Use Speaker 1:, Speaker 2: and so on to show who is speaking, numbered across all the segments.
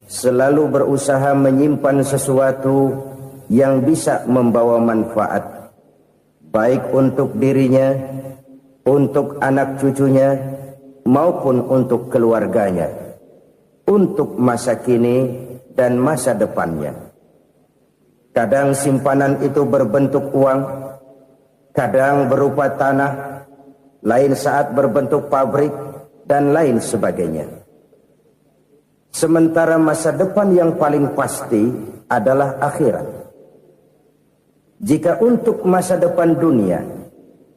Speaker 1: selalu berusaha menyimpan sesuatu yang bisa membawa manfaat, baik untuk dirinya, untuk anak cucunya, maupun untuk keluarganya, untuk masa kini dan masa depannya. Kadang simpanan itu berbentuk uang, kadang berupa tanah, lain saat berbentuk pabrik, dan lain sebagainya. Sementara masa depan yang paling pasti adalah akhirat. Jika untuk masa depan dunia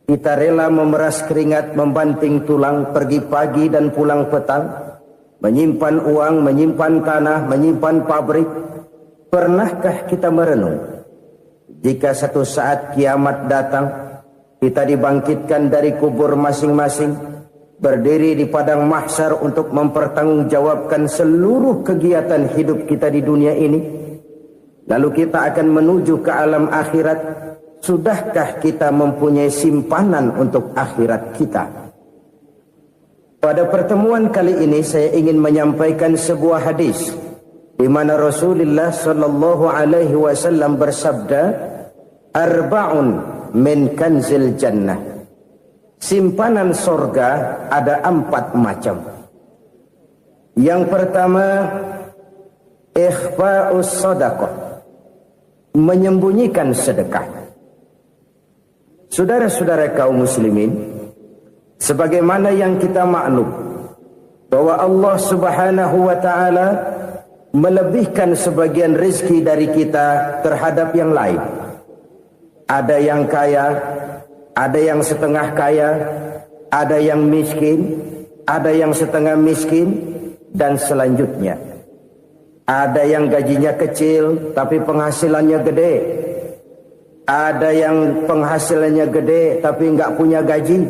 Speaker 1: kita rela memeras keringat, membanting tulang, pergi pagi dan pulang petang, menyimpan uang, menyimpan tanah, menyimpan pabrik, pernahkah kita merenung jika satu saat kiamat datang, kita dibangkitkan dari kubur masing-masing, berdiri di padang mahsyar untuk mempertanggungjawabkan seluruh kegiatan hidup kita di dunia ini, lalu kita akan menuju ke alam akhirat. Sudahkah kita mempunyai simpanan untuk akhirat kita? Pada pertemuan kali ini saya ingin menyampaikan sebuah hadis di mana Rasulullah sallallahu alaihi wasallam bersabda, "Arba'un min kanzil jannah." Simpanan sorga ada 4 macam. Yang pertama, ikhfa'us sadaqah, menyembunyikan sedekah. Saudara-saudara kaum muslimin, sebagaimana yang kita maklum bahwa Allah Subhanahu wa taala melebihkan sebagian rezeki dari kita terhadap yang lain. Ada yang kaya, ada yang setengah kaya, ada yang miskin, ada yang setengah miskin, dan selanjutnya. Ada yang gajinya kecil tapi penghasilannya gede. Ada yang penghasilannya gede tapi nggak punya gaji.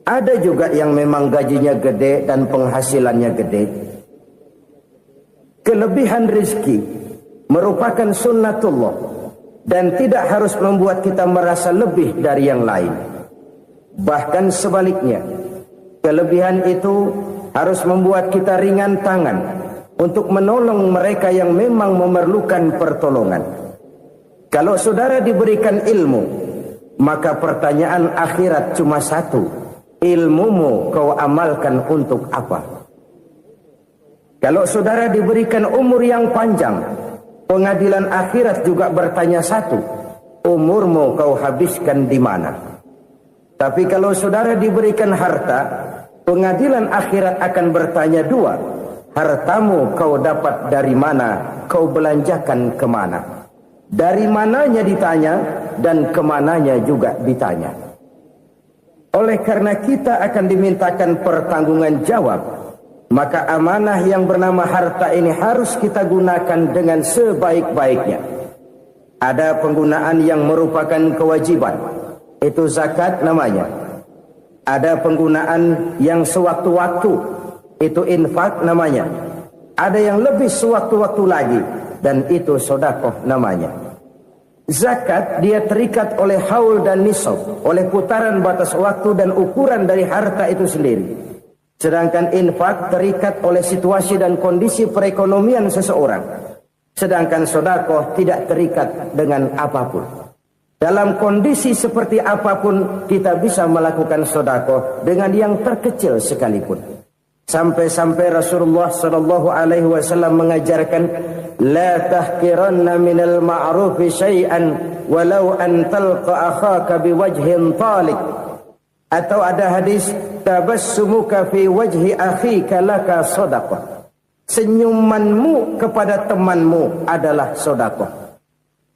Speaker 1: Ada juga yang memang gajinya gede dan penghasilannya gede. Kelebihan rezeki merupakan sunnatullah dan tidak harus membuat kita merasa lebih dari yang lain. Bahkan sebaliknya, kelebihan itu harus membuat kita ringan tangan untuk menolong mereka yang memang memerlukan pertolongan. Kalau saudara diberikan ilmu, maka pertanyaan akhirat cuma satu: ilmumu kau amalkan untuk apa? Kalau saudara diberikan umur yang panjang, pengadilan akhirat juga bertanya satu: umurmu kau habiskan di mana? Tapi kalau saudara diberikan harta, pengadilan akhirat akan bertanya dua: hartamu kau dapat dari mana? Kau belanjakan kemana? Dari mananya ditanya, dan kemananya juga ditanya. Oleh karena kita akan dimintakan pertanggungan jawab, maka amanah yang bernama harta ini harus kita gunakan dengan sebaik-baiknya. Ada penggunaan yang merupakan kewajiban, itu zakat namanya. Ada penggunaan yang sewaktu-waktu, itu infak namanya. Ada yang lebih sewaktu-waktu lagi, dan itu sedekah namanya. Zakat dia terikat oleh haul dan nisab, oleh putaran batas waktu dan ukuran dari harta itu sendiri. Sedangkan infak terikat oleh situasi dan kondisi perekonomian seseorang. Sedangkan sedekah tidak terikat dengan apapun. Dalam kondisi seperti apapun kita bisa melakukan sedekah dengan yang terkecil sekalipun. Sampai-sampai Rasulullah sallallahu alaihi wasallam mengajarkan, la tahqiranna minal ma'rufi syai'an walau an talqa akhaka biwajhin talik. Atau ada hadis, tabassumuka fi wajhi akhika laka shadaqah. Senyumanmu kepada temanmu adalah sedekah.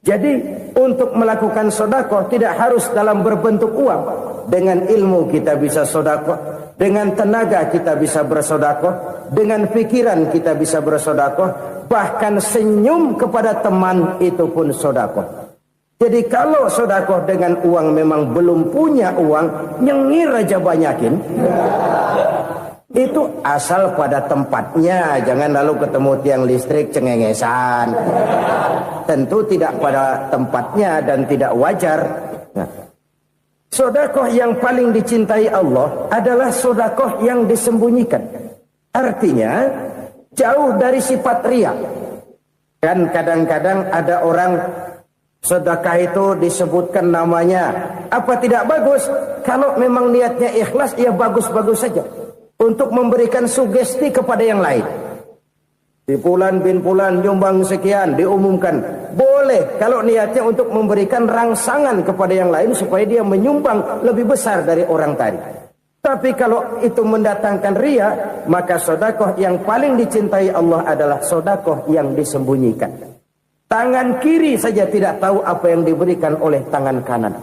Speaker 1: Jadi untuk melakukan sedekah tidak harus dalam berbentuk uang. Dengan ilmu kita bisa sedekah, dengan tenaga kita bisa bersedekah, dengan pikiran kita bisa bersedekah, bahkan senyum kepada teman itu pun sedekah. Jadi kalau sedekah dengan uang memang belum punya uang, nyengir aja banyakin. Itu asal pada tempatnya, jangan lalu ketemu tiang listrik cengengesan. Tentu tidak pada tempatnya dan tidak wajar. Nah, sedekah yang paling dicintai Allah adalah sedekah yang disembunyikan. Artinya, jauh dari sifat riya. Kan kadang-kadang ada orang sedekah itu disebutkan namanya, apa tidak bagus? Kalau memang niatnya ikhlas, ya bagus-bagus saja. Untuk memberikan sugesti kepada yang lain. Di Fulan bin Fulan nyumbang sekian, diumumkan. Boleh kalau niatnya untuk memberikan rangsangan kepada yang lain supaya dia menyumbang lebih besar dari orang tadi. Tapi kalau itu mendatangkan riya, maka sedekah yang paling dicintai Allah adalah sedekah yang disembunyikan. Tangan kiri saja tidak tahu apa yang diberikan oleh tangan kanan.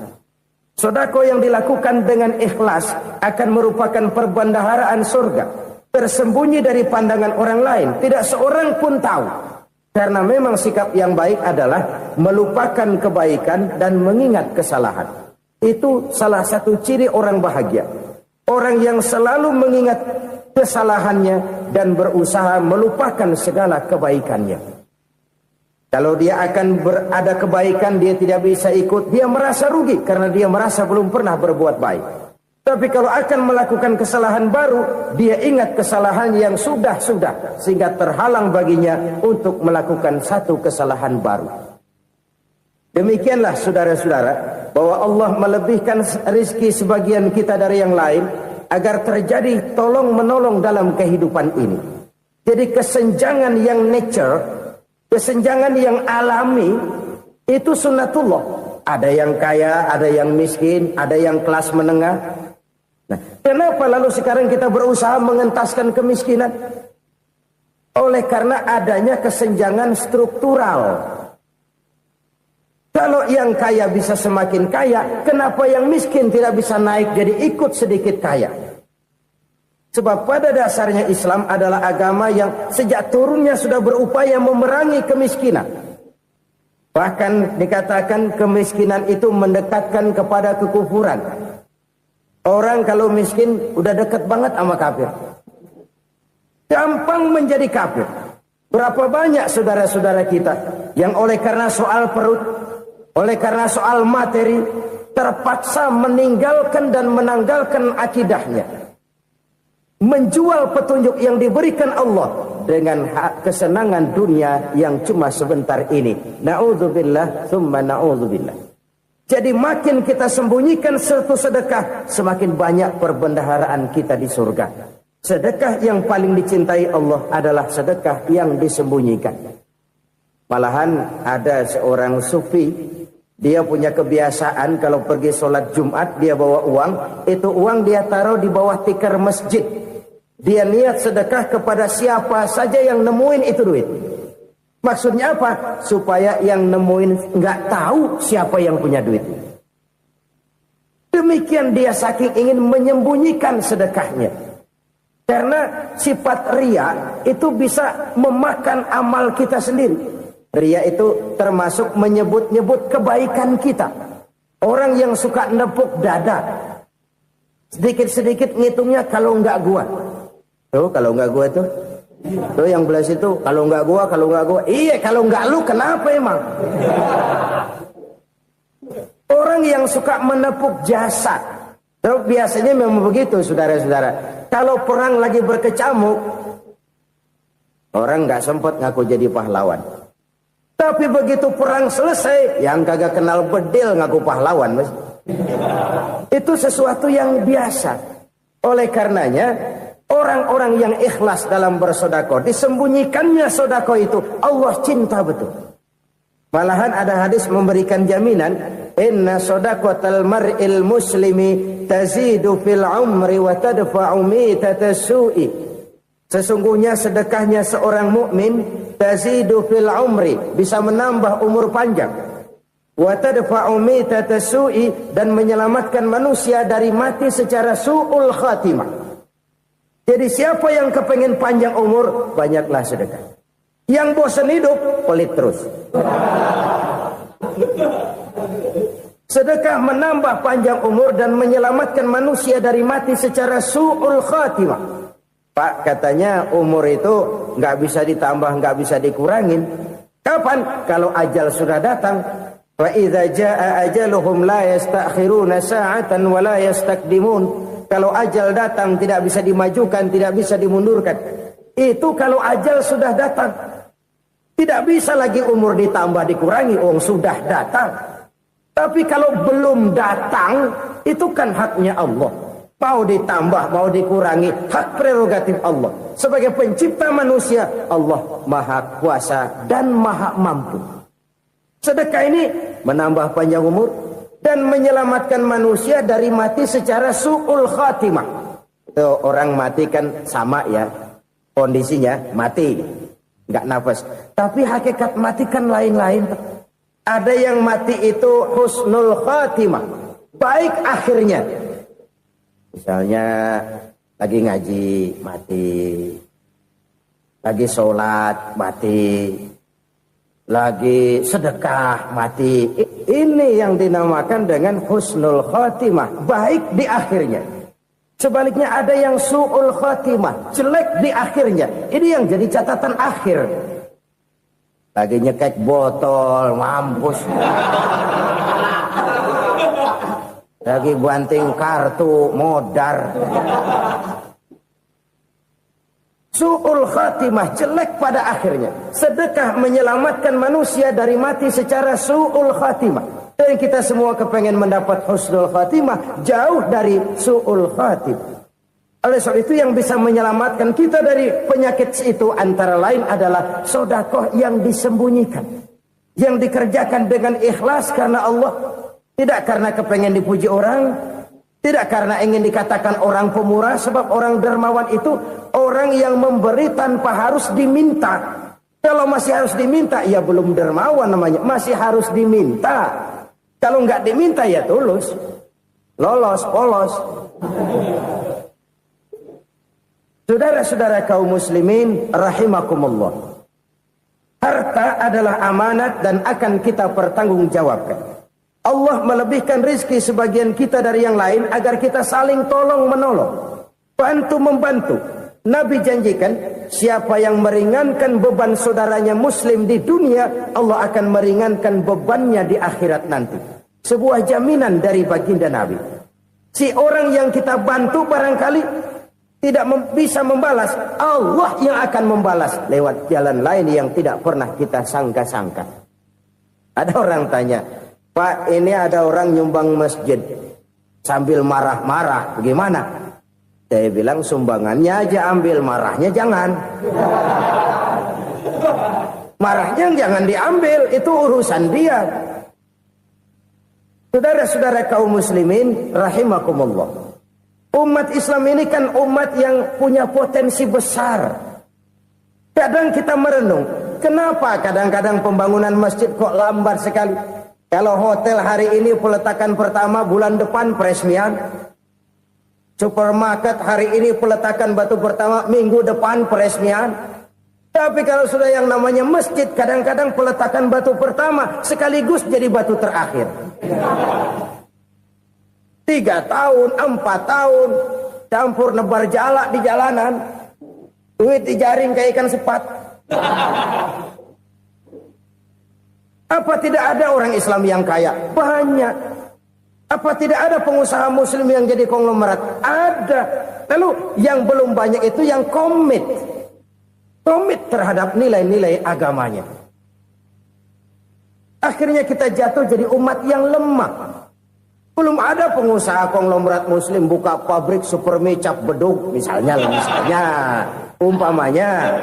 Speaker 1: Sedekah yang dilakukan dengan ikhlas akan merupakan perbendaharaan surga, tersembunyi dari pandangan orang lain, tidak seorang pun tahu. Karena memang sikap yang baik adalah melupakan kebaikan dan mengingat kesalahan. Itu salah satu ciri orang bahagia. Orang yang selalu mengingat kesalahannya dan berusaha melupakan segala kebaikannya. Kalau dia akan berada kebaikan, dia tidak bisa ikut, dia merasa rugi karena dia merasa belum pernah berbuat baik. Tapi kalau akan melakukan kesalahan baru, dia ingat kesalahan yang sudah-sudah, sehingga terhalang baginya untuk melakukan satu kesalahan baru. Demikianlah saudara-saudara, bahwa Allah melebihkan rizki sebagian kita dari yang lain, agar terjadi tolong-menolong dalam kehidupan ini. Jadi kesenjangan yang nature, kesenjangan yang alami, itu sunnatullah. Ada yang kaya, ada yang miskin, ada yang kelas menengah. Nah, kenapa lalu sekarang kita berusaha mengentaskan kemiskinan? Oleh karena adanya kesenjangan struktural. Kalau yang kaya bisa semakin kaya, kenapa yang miskin tidak bisa naik jadi ikut sedikit kaya? Sebab pada dasarnya Islam adalah agama yang sejak turunnya sudah berupaya memerangi kemiskinan. Bahkan dikatakan kemiskinan itu mendekatkan kepada kekufuran. Orang kalau miskin udah dekat banget sama kafir. Gampang menjadi kafir. Berapa banyak saudara-saudara kita yang oleh karena soal perut, oleh karena soal materi, terpaksa meninggalkan dan menanggalkan akidahnya. Menjual petunjuk yang diberikan Allah dengan kesenangan dunia yang cuma sebentar ini. Na'udzubillah, thumma na'udzubillah. Jadi makin kita sembunyikan satu sedekah, semakin banyak perbendaharaan kita di surga. Sedekah yang paling dicintai Allah adalah sedekah yang disembunyikan. Malahan ada seorang sufi, dia punya kebiasaan kalau pergi sholat Jumat dia bawa uang, itu uang dia taruh di bawah tikar masjid. Dia niat sedekah kepada siapa saja yang nemuin itu duit. Maksudnya apa? Supaya yang nemuin nggak tahu siapa yang punya duit. Demikian dia saking ingin menyembunyikan sedekahnya. Karena sifat riya itu bisa memakan amal kita sendiri. Riya itu termasuk menyebut-nyebut kebaikan kita. Orang yang suka nepuk dada, sedikit-sedikit ngitungnya kalau nggak gua. Tuh kalau nggak gua tuh. Tuh yang belas itu kalau nggak gua, kalau nggak gua. Iya kalau nggak lu kenapa emang? Orang yang suka menepuk jasad. Terus biasanya memang begitu saudara-saudara. Kalau perang lagi berkecamuk, orang nggak sempat ngaku jadi pahlawan. Tapi begitu perang selesai, yang kagak kenal bedil ngaku pahlawan, mas. Itu sesuatu yang biasa. Oleh karenanya, orang-orang yang ikhlas dalam bersedekah, disembunyikannya sedekah itu, Allah cinta betul. Malahan ada hadis memberikan jaminan, inna sedaqatal mar'il muslimi tazidu fil umri wa tadfa'u mitatas su'i. Sesungguhnya sedekahnya seorang mukmin tazidu fil umri, bisa menambah umur panjang. Wa tadfa'u mitatas su'i, dan menyelamatkan manusia dari mati secara su'ul khatimah. Jadi siapa yang kepengen panjang umur, banyaklah sedekah. Yang bosan hidup, pelit terus. Sedekah menambah panjang umur dan menyelamatkan manusia dari mati secara su'ul khatimah. Pak, katanya umur itu nggak bisa ditambah, nggak bisa dikurangin. Kapan? Kalau ajal sudah datang. Wa idza jaa ajaluhum la yastakhiruna sa'atan wa la yastaqdimun. Kalau ajal datang tidak bisa dimajukan, tidak bisa dimundurkan. Itu kalau ajal sudah datang. Tidak bisa lagi umur ditambah dikurangi, sudah datang. Tapi kalau belum datang, itu kan haknya Allah. Mau ditambah, mau dikurangi, hak prerogatif Allah. Sebagai pencipta manusia, Allah Maha Kuasa dan Maha Mampu. Sedekah ini menambah panjang umur dan menyelamatkan manusia dari mati secara su'ul khatimah. Orang mati kan sama ya, kondisinya mati, nggak nafas. Tapi hakikat mati kan lain-lain. Ada yang mati itu husnul khatimah, baik akhirnya. Misalnya lagi ngaji mati, lagi sholat mati, lagi sedekah mati. Ini yang dinamakan dengan husnul khatimah, baik di akhirnya. Sebaliknya ada yang su'ul khatimah, jelek di akhirnya. Ini yang jadi catatan akhir. Lagi nyekek botol, mampus. Lagi banting kartu, modar. Su'ul khatimah, jelek pada akhirnya. Sedekah menyelamatkan manusia dari mati secara su'ul khatimah. Dan kita semua kepengen mendapat husnul khatimah, jauh dari su'ul khatimah. Oleh sebab itu yang bisa menyelamatkan kita dari penyakit itu antara lain adalah sedekah yang disembunyikan. Yang dikerjakan dengan ikhlas karena Allah. Tidak karena kepengen dipuji orang, tidak karena ingin dikatakan orang pemurah, sebab orang dermawan itu orang yang memberi tanpa harus diminta. Kalau masih harus diminta, ya belum dermawan namanya, masih harus diminta. Kalau nggak diminta ya tulus, lolos, polos. Saudara-saudara kaum muslimin rahimakumullah. Harta adalah amanat dan akan kita pertanggungjawabkan. Allah melebihkan rizki sebagian kita dari yang lain agar kita saling tolong menolong, bantu membantu. Nabi janjikan siapa yang meringankan beban saudaranya muslim di dunia, Allah akan meringankan bebannya di akhirat nanti. Sebuah jaminan dari baginda Nabi. Si orang yang kita bantu barangkali tidak bisa membalas, Allah yang akan membalas lewat jalan lain yang tidak pernah kita sangka-sangka. Ada orang tanya, Pak, ini ada orang nyumbang masjid sambil marah-marah, bagaimana? Saya bilang sumbangannya aja ambil, marahnya jangan. Marahnya jangan diambil, itu urusan dia. Saudara-saudara kaum muslimin rahimakumullah. Umat Islam ini kan umat yang punya potensi besar. Kadang kita merenung, kenapa kadang-kadang pembangunan masjid kok lambat sekali? Kalau hotel hari ini peletakan pertama, bulan depan peresmian. Supermarket hari ini peletakan batu pertama, minggu depan peresmian. Tapi kalau sudah yang namanya masjid, kadang-kadang peletakan batu pertama sekaligus jadi batu terakhir. 3 tahun, 4 tahun, campur nebar jalak di jalanan. Duit dijaring kayak ikan sepat. Apa tidak ada orang Islam yang kaya? Banyak. Apa tidak ada pengusaha muslim yang jadi konglomerat? Ada. Lalu yang belum banyak itu yang komit terhadap nilai-nilai agamanya. Akhirnya kita jatuh jadi umat yang lemah. Belum ada pengusaha konglomerat muslim buka pabrik super mie cap beduk misalnya umpamanya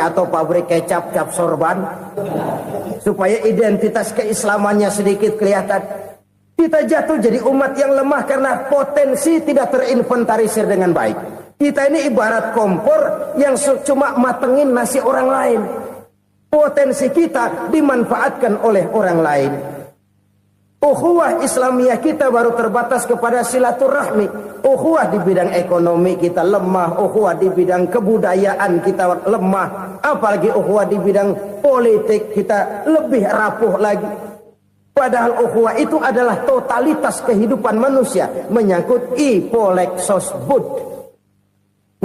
Speaker 1: atau pabrik kecap cap sorban supaya identitas keislamannya sedikit kelihatan. Kita jatuh jadi umat yang lemah karena potensi tidak terinventarisir dengan baik. Kita ini ibarat kompor yang cuma matengin nasi orang lain. Potensi kita dimanfaatkan oleh orang lain. Ukhuwah Islamiyah kita baru terbatas kepada silaturahmi. Ukhuwah di bidang ekonomi kita lemah. Ukhuwah di bidang kebudayaan kita lemah. Apalagi ukhuwah di bidang politik kita lebih rapuh lagi. Padahal ukhuwah itu adalah totalitas kehidupan manusia. Menyangkut ipolek sosbud.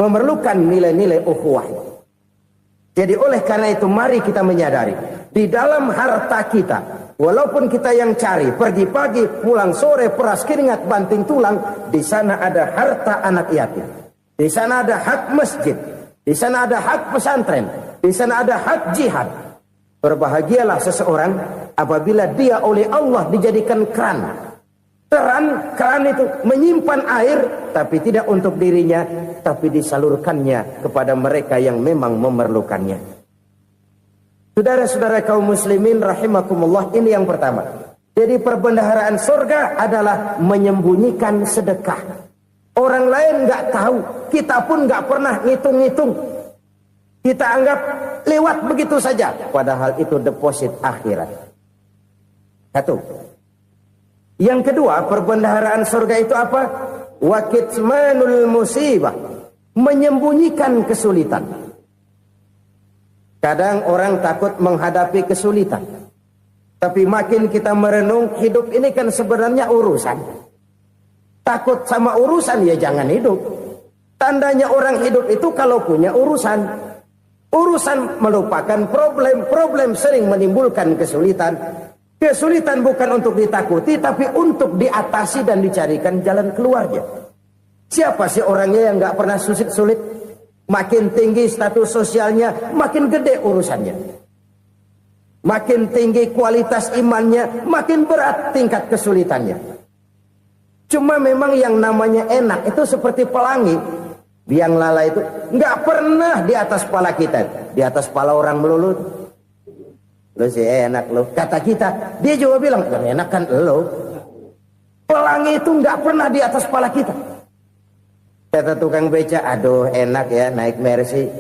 Speaker 1: Memerlukan nilai-nilai ukhuwah. Jadi oleh karena itu mari kita menyadari. Di dalam harta kita, walaupun kita yang cari, pergi pagi, pulang sore, peras keringat, banting tulang, di sana ada harta anak yatim. Di sana ada hak masjid. di sana ada hak pesantren, di sana ada hak jihad. Berbahagialah seseorang apabila dia oleh Allah dijadikan keran. Keran itu menyimpan air, tapi tidak untuk dirinya, tapi disalurkannya kepada mereka yang memang memerlukannya. Saudara-saudara kaum muslimin rahimakumullah, ini yang pertama. Jadi perbendaharaan surga adalah menyembunyikan sedekah. Orang lain nggak tahu, kita pun nggak pernah ngitung-ngitung. Kita anggap lewat begitu saja, padahal itu deposit akhirat. Satu. Yang kedua, perbendaharaan surga itu apa? Wa kitmanul musibah, menyembunyikan kesulitan. Kadang orang takut menghadapi kesulitan, tapi makin kita merenung, hidup ini kan sebenarnya urusan. Takut sama urusan, ya jangan hidup. Tandanya orang hidup itu kalau punya urusan. Urusan melupakan problem. Problem sering menimbulkan kesulitan. Kesulitan bukan untuk ditakuti, tapi untuk diatasi dan dicarikan jalan keluarnya. Siapa sih orangnya yang gak pernah sulit-sulit? Makin tinggi status sosialnya, makin gede urusannya. Makin tinggi kualitas imannya, makin berat tingkat kesulitannya. Cuma memang yang namanya enak itu seperti pelangi. Biang lala itu nggak pernah di atas kepala kita, di atas kepala orang melulu. Lo sih enak lo, kata kita. Dia juga bilang yang enak kan lo. Pelangi itu nggak pernah di atas kepala kita. Kata tukang beca, aduh enak ya naik Mercy.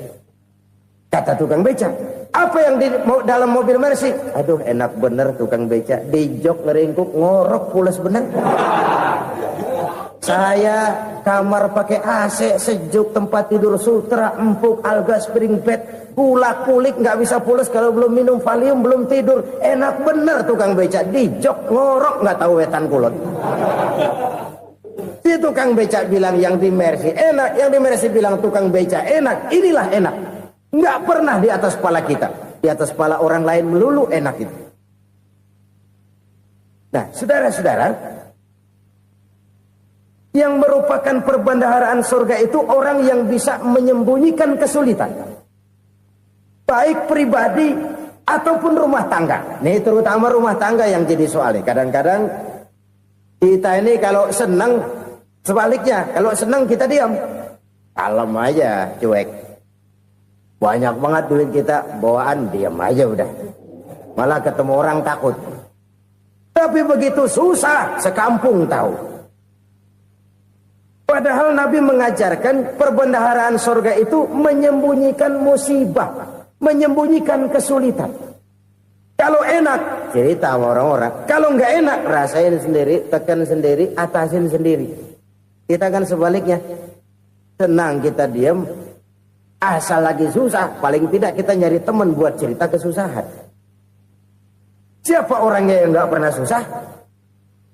Speaker 1: Kata tukang beca, apa yang di dalam mobil Mercy? Aduh enak bener tukang beca, di jok ngeringkuk ngorok pules bener. Saya kamar pakai AC sejuk, tempat tidur sutra empuk, alga spring bed, kulak kulik nggak bisa pules kalau belum minum Valium, belum tidur. Enak bener tukang beca, di jok ngorok nggak tahu wetan kulot. Si tukang beca bilang yang di Mercy enak, yang di Mercy bilang tukang beca enak. Inilah enak, nggak pernah di atas kepala kita, di atas kepala orang lain melulu enak itu. Nah, saudara-saudara, yang merupakan perbendaharaan surga itu orang yang bisa menyembunyikan kesulitan, baik pribadi ataupun rumah tangga. Nih terutama rumah tangga yang jadi soalnya. Kadang-kadang kita ini kalau senang, sebaliknya kalau senang kita diam, kalem aja, cuek. Banyak banget duit kita bawaan, diam aja udah. Malah ketemu orang takut. Tapi begitu susah, sekampung tahu. Padahal Nabi mengajarkan perbendaharaan surga itu menyembunyikan musibah, menyembunyikan kesulitan. Kalau enak, cerita sama orang-orang. Kalau nggak enak, rasain sendiri, tekan sendiri, atasin sendiri. Kita kan sebaliknya. Senang kita diam, asal lagi susah, paling tidak kita nyari teman buat cerita kesusahan. Siapa orangnya yang nggak pernah susah?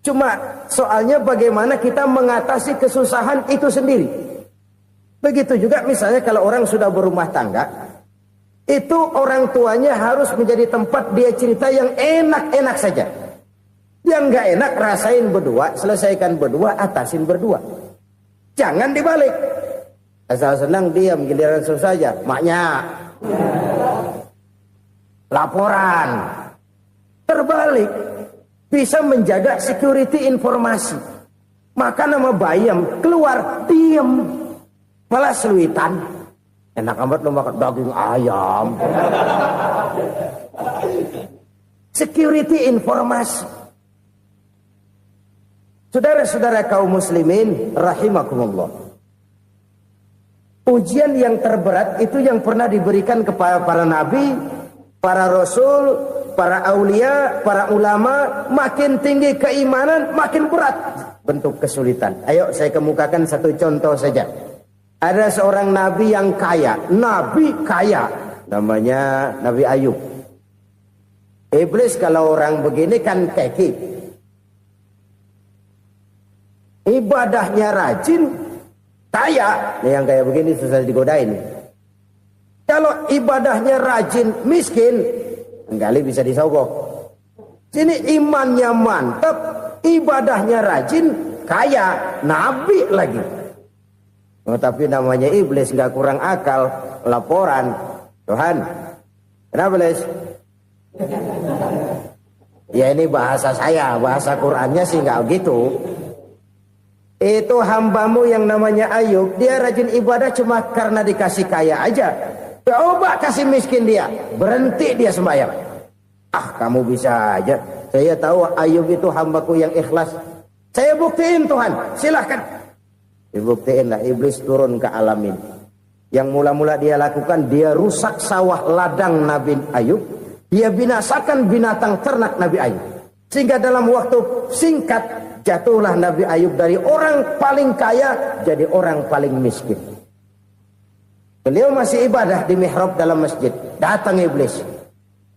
Speaker 1: Cuma soalnya bagaimana kita mengatasi kesusahan itu sendiri. Begitu juga misalnya kalau orang sudah berumah tangga, itu orang tuanya harus menjadi tempat dia cerita yang enak-enak saja. Yang nggak enak rasain berdua, selesaikan berdua, atasin berdua. Jangan dibalik. Asal senang diam, giliran susah saja. Maknya laporan. Terbalik. Bisa menjaga security informasi. Maka nama bayam keluar diam, malah seluitan. Enak amat lo makan daging ayam. Security informasi. Saudara-saudara kaum muslimin rahimakumullah. Ujian yang terberat itu yang pernah diberikan kepada para nabi, para rasul, para aulia, para ulama. Makin tinggi keimanan, makin berat bentuk kesulitan. Ayo saya kemukakan satu contoh saja. Ada seorang nabi yang kaya, nabi kaya, namanya Nabi Ayub. Iblis kalau orang begini kan keki, ibadahnya rajin, kaya. Nih yang kayak begini susah digodain. Kalau ibadahnya rajin, miskin, kali bisa disogok. Sini imannya mantap, ibadahnya rajin, kaya, nabi lagi. Oh, tapi namanya iblis nggak kurang akal. Laporan, Tuhan, kenapa iblis? Ya ini bahasa saya, bahasa Qurannya sih nggak gitu. Itu hambamu yang namanya Ayub, dia rajin ibadah cuma karena dikasih kaya aja. Coba kasih miskin dia, berhenti dia sembahyang. Ah, kamu bisa aja. Saya tahu Ayub itu hambaku yang ikhlas. Saya buktiin Tuhan, silahkan. Dibuktiin lah, iblis turun ke alam ini. Yang mula-mula dia lakukan, dia rusak sawah ladang Nabi Ayub. Dia binasakan binatang ternak Nabi Ayub. Sehingga dalam waktu singkat, jatuhlah Nabi Ayub dari orang paling kaya jadi orang paling miskin. Beliau masih ibadah di mihrab dalam masjid. Datang iblis.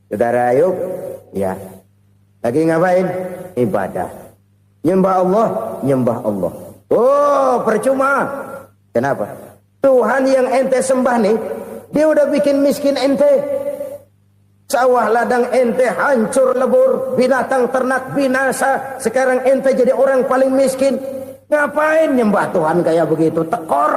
Speaker 1: Saudara Ayub, ya, lagi ngapain? Ibadah. Nyembah Allah, nyembah Allah. Oh, percuma. Kenapa? Tuhan yang ente sembah nih, dia udah bikin miskin ente. Sawah ladang ente hancur lebur, binatang ternak binasa. Sekarang ente jadi orang paling miskin. Ngapain nyembah Tuhan kayak begitu? Tekor.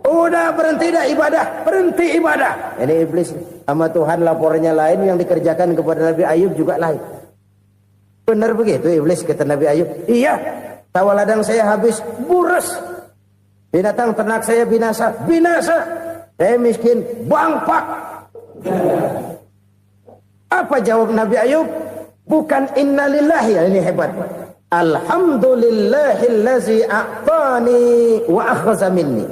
Speaker 1: Udah berhenti dah ibadah, berhenti ibadah. Ini iblis sama Tuhan laporannya lain, yang dikerjakan kepada Nabi Ayub juga lain. Benar begitu iblis kata Nabi Ayub? Iya, sawah ladang saya habis, buras. Binatang ternak saya binasa, binasa. Saya miskin, bangpak. Apa jawab Nabi Ayub? Bukan innalillahi, ini hebat. Alhamdulillahillazi a'tani wa akhza minni.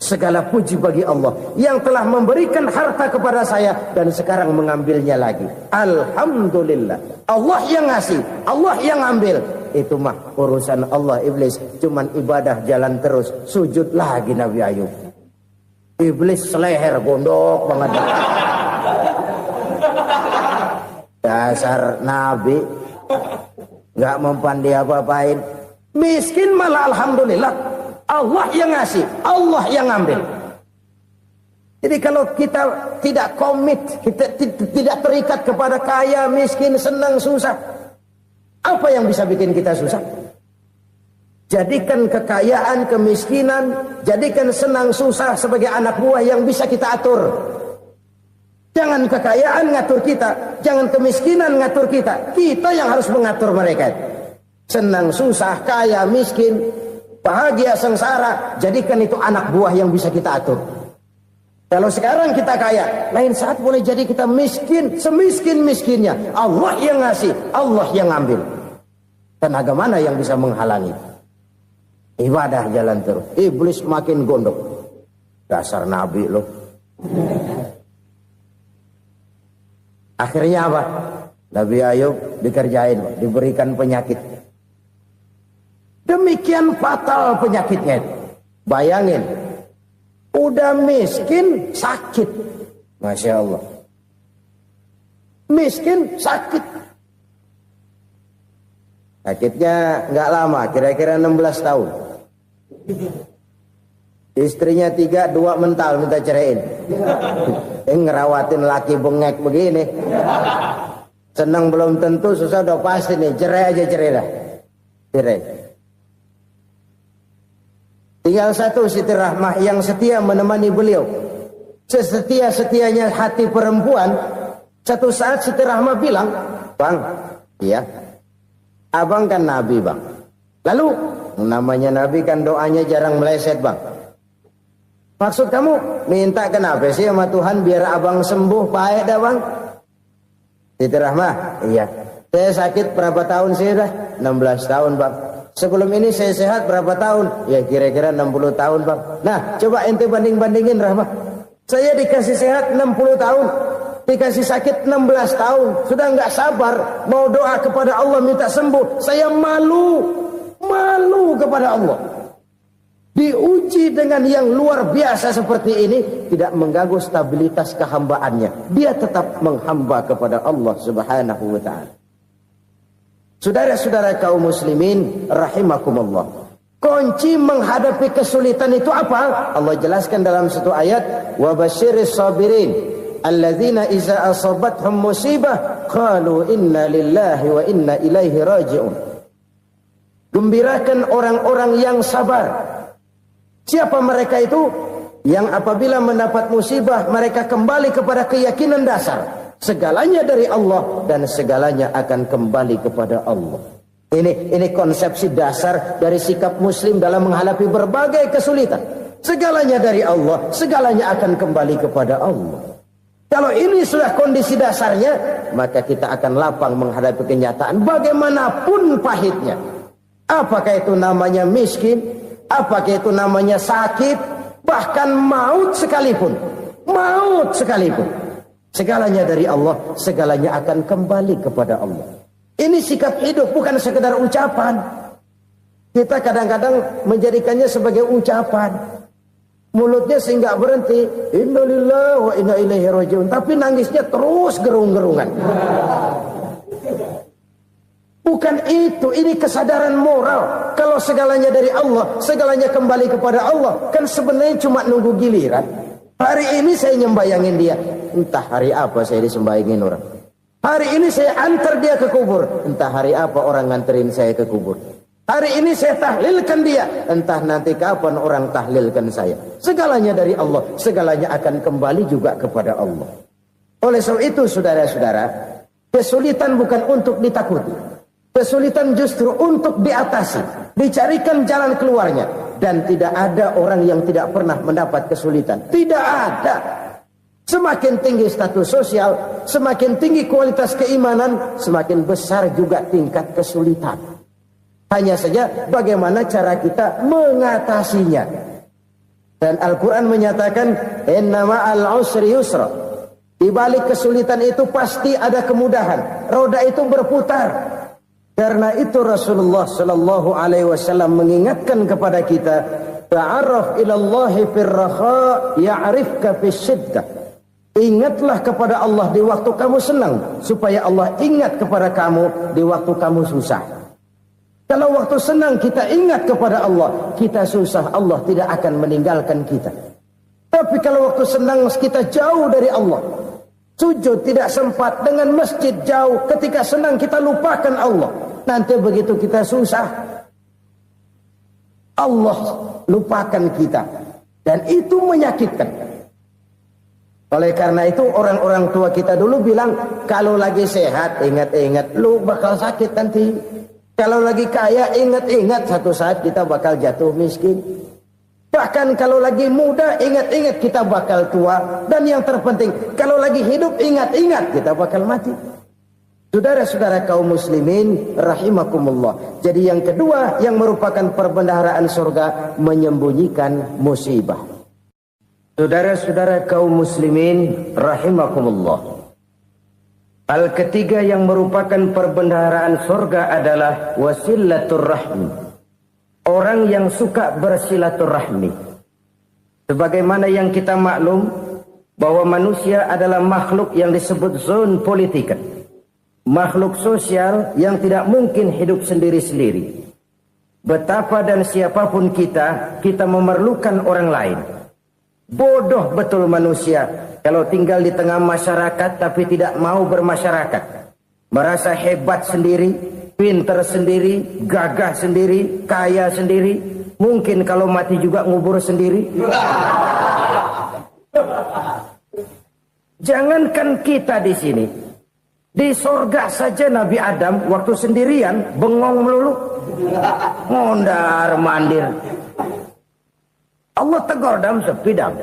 Speaker 1: Segala puji bagi Allah yang telah memberikan harta kepada saya dan sekarang mengambilnya lagi. Alhamdulillah. Allah yang ngasih, Allah yang ambil. Itu mah urusan Allah. Iblis cuman ibadah jalan terus, sujud lagi Nabi Ayub. Iblis seleher gondok banget. Dasar Nabi nggak mempan dia apa-apain. Miskin malah alhamdulillah. Allah yang ngasih, Allah yang ambil. Jadi kalau kita tidak komit, kita tidak terikat kepada kaya, miskin, senang, susah, apa yang bisa bikin kita susah? Jadikan kekayaan, kemiskinan, jadikan senang, susah sebagai anak buah yang bisa kita atur. Jangan kekayaan ngatur kita, jangan kemiskinan ngatur kita. Kita yang harus mengatur mereka. Senang, susah, kaya, miskin, bahagia, sengsara, jadikan itu anak buah yang bisa kita atur. Kalau sekarang kita kaya, lain saat boleh jadi kita miskin, semiskin-miskinnya. Allah yang ngasih, Allah yang ngambil. Tenaga mana yang bisa menghalangi? Ibadah jalan terus. Iblis makin gondok. Dasar Nabi loh. Akhirnya apa? Nabi Ayub dikerjain, diberikan penyakit. Demikian fatal penyakitnya. Bayangin, udah miskin sakit. Masya Allah. Miskin sakit. Sakitnya nggak lama, kira-kira 16 tahun. Istrinya 3, 2 mental minta ceraiin. Ngerawatin laki bengek begini. Senang belum tentu, susah udah pasti nih. Cerai aja, cerai dah. Cerai. Tinggal satu Siti Rahmah yang setia menemani beliau. Sesetia-setianya hati perempuan. Satu saat Siti Rahmah bilang, "Bang, iya, abang kan Nabi bang. Lalu, namanya Nabi kan doanya jarang meleset bang. Maksud kamu minta kenapa sih sama Tuhan biar abang sembuh baik dah bang?" Siti Rahmah, iya. Saya sakit berapa tahun sih dah? 16 tahun bang. Sebelum ini saya sehat berapa tahun? Ya kira-kira 60 tahun bang. Nah coba ente banding-bandingin Rahmah. Saya dikasih sehat 60 tahun. Dikasih sakit 16 tahun. Sudah nggak sabar. Mau doa kepada Allah minta sembuh. Saya malu. Malu kepada Allah. Diuji dengan yang luar biasa seperti ini. Tidak mengganggu stabilitas kehambaannya. Dia tetap menghamba kepada Allah subhanahu wa ta'ala. Saudara-saudara kaum muslimin rahimakumullah. Kunci menghadapi kesulitan itu apa? Allah jelaskan dalam satu ayat, wa basyiris sabirin alladzina iza asabathum musibah qalu inna lillahi wa inna ilaihi raji'un. Gembirakan orang-orang yang sabar Siapa mereka itu? Yang apabila mendapat musibah mereka kembali kepada keyakinan dasar. Segalanya dari Allah dan segalanya akan kembali kepada Allah. Ini konsepsi dasar dari sikap muslim dalam menghadapi berbagai kesulitan. Segalanya dari Allah, segalanya akan kembali kepada Allah. Kalau ini sudah kondisi dasarnya, maka kita akan lapang menghadapi kenyataan bagaimanapun pahitnya. Apakah itu namanya miskin, apakah itu namanya sakit, bahkan maut sekalipun. Maut sekalipun. Segalanya dari Allah, segalanya akan kembali kepada Allah. Ini sikap hidup, bukan sekedar ucapan. Kita kadang-kadang menjadikannya sebagai ucapan. Mulutnya sehingga berhenti, innalillahi wa inna ilaihi rajiun, tapi nangisnya terus gerung-gerungan. Bukan itu, ini kesadaran moral. Kalau segalanya dari Allah, segalanya kembali kepada Allah, kan sebenarnya cuma nunggu giliran. Hari ini saya nyembayangin dia, entah hari apa saya disembayangin orang. Hari ini saya antar dia ke kubur, entah hari apa orang nganterin saya ke kubur. Hari ini saya tahlilkan dia, entah nanti kapan orang tahlilkan saya. Segalanya dari Allah, segalanya akan kembali juga kepada Allah. Oleh sebab itu saudara-saudara, kesulitan bukan untuk ditakuti. Kesulitan justru untuk diatasi, dicarikan jalan keluarnya. Dan tidak ada orang yang tidak pernah mendapat kesulitan. Tidak ada. Semakin tinggi status sosial, semakin tinggi kualitas keimanan, semakin besar juga tingkat kesulitan. Hanya saja bagaimana cara kita mengatasinya. Dan Al-Quran menyatakan, inna ma'al usri yusra. Di balik kesulitan itu pasti ada kemudahan. Roda itu berputar. Karena itu Rasulullah sallallahu alaihi wasallam mengingatkan kepada kita, ta'arraf ilallahi firraha ya'rifka fisyiddah. Ingatlah kepada Allah di waktu kamu senang, supaya Allah ingat kepada kamu di waktu kamu susah. Kalau waktu senang kita ingat kepada Allah, kita susah, Allah tidak akan meninggalkan kita. Tapi kalau waktu senang kita jauh dari Allah, sujud tidak sempat, dengan masjid jauh, ketika senang kita lupakan Allah. Nanti begitu kita susah, Allah lupakan kita. Dan itu menyakitkan. Oleh karena itu orang-orang tua kita dulu bilang, kalau lagi sehat ingat-ingat, lu bakal sakit nanti. Kalau lagi kaya ingat-ingat, satu saat kita bakal jatuh miskin. Bahkan kalau lagi muda ingat-ingat kita bakal tua. Dan yang terpenting, kalau lagi hidup ingat-ingat kita bakal mati. Saudara-saudara kaum muslimin rahimakumullah. Jadi yang kedua yang merupakan perbendaharaan surga, menyembunyikan musibah. Saudara-saudara kaum muslimin rahimakumullah. Hal ketiga yang merupakan perbendaharaan surga adalah wasilatur rahmi. Orang yang suka bersilaturahmi. Sebagaimana yang kita maklum bahwa manusia adalah makhluk yang disebut zon politika. Makhluk sosial yang tidak mungkin hidup sendiri-sendiri. Betapa dan siapapun kita memerlukan orang lain. Bodoh betul manusia kalau tinggal di tengah masyarakat tapi tidak mau bermasyarakat. Merasa hebat sendiri, pinter sendiri, gagah sendiri, kaya sendiri. Mungkin kalau mati juga ngubur sendiri. Jangankan kita di sini, di sorga saja Nabi Adam waktu sendirian bengong melulu, ngondar mandir. Allah tegur dam sepi dam.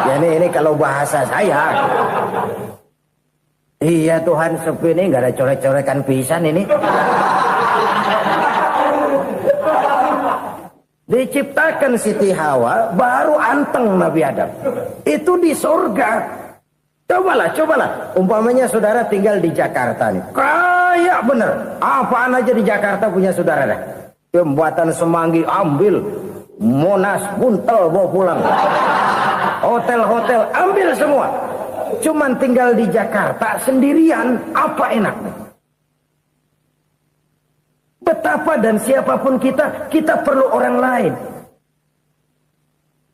Speaker 1: Ya ini kalau bahasa saya. Iya Tuhan, sepi ini nggak ada coret-corekan pisan ini. Diciptakan Siti Hawa, baru anteng Nabi Adam. Itu di surga. Cobalah. Umpamanya saudara tinggal di Jakarta nih. Kayak bener. Apaan aja di Jakarta punya saudara dah. Jembatan Semanggi ambil. Monas, Buntel bawa pulang. Hotel-hotel ambil semua. Cuman tinggal di Jakarta sendirian, apa enaknya? Betapa dan siapapun kita perlu orang lain.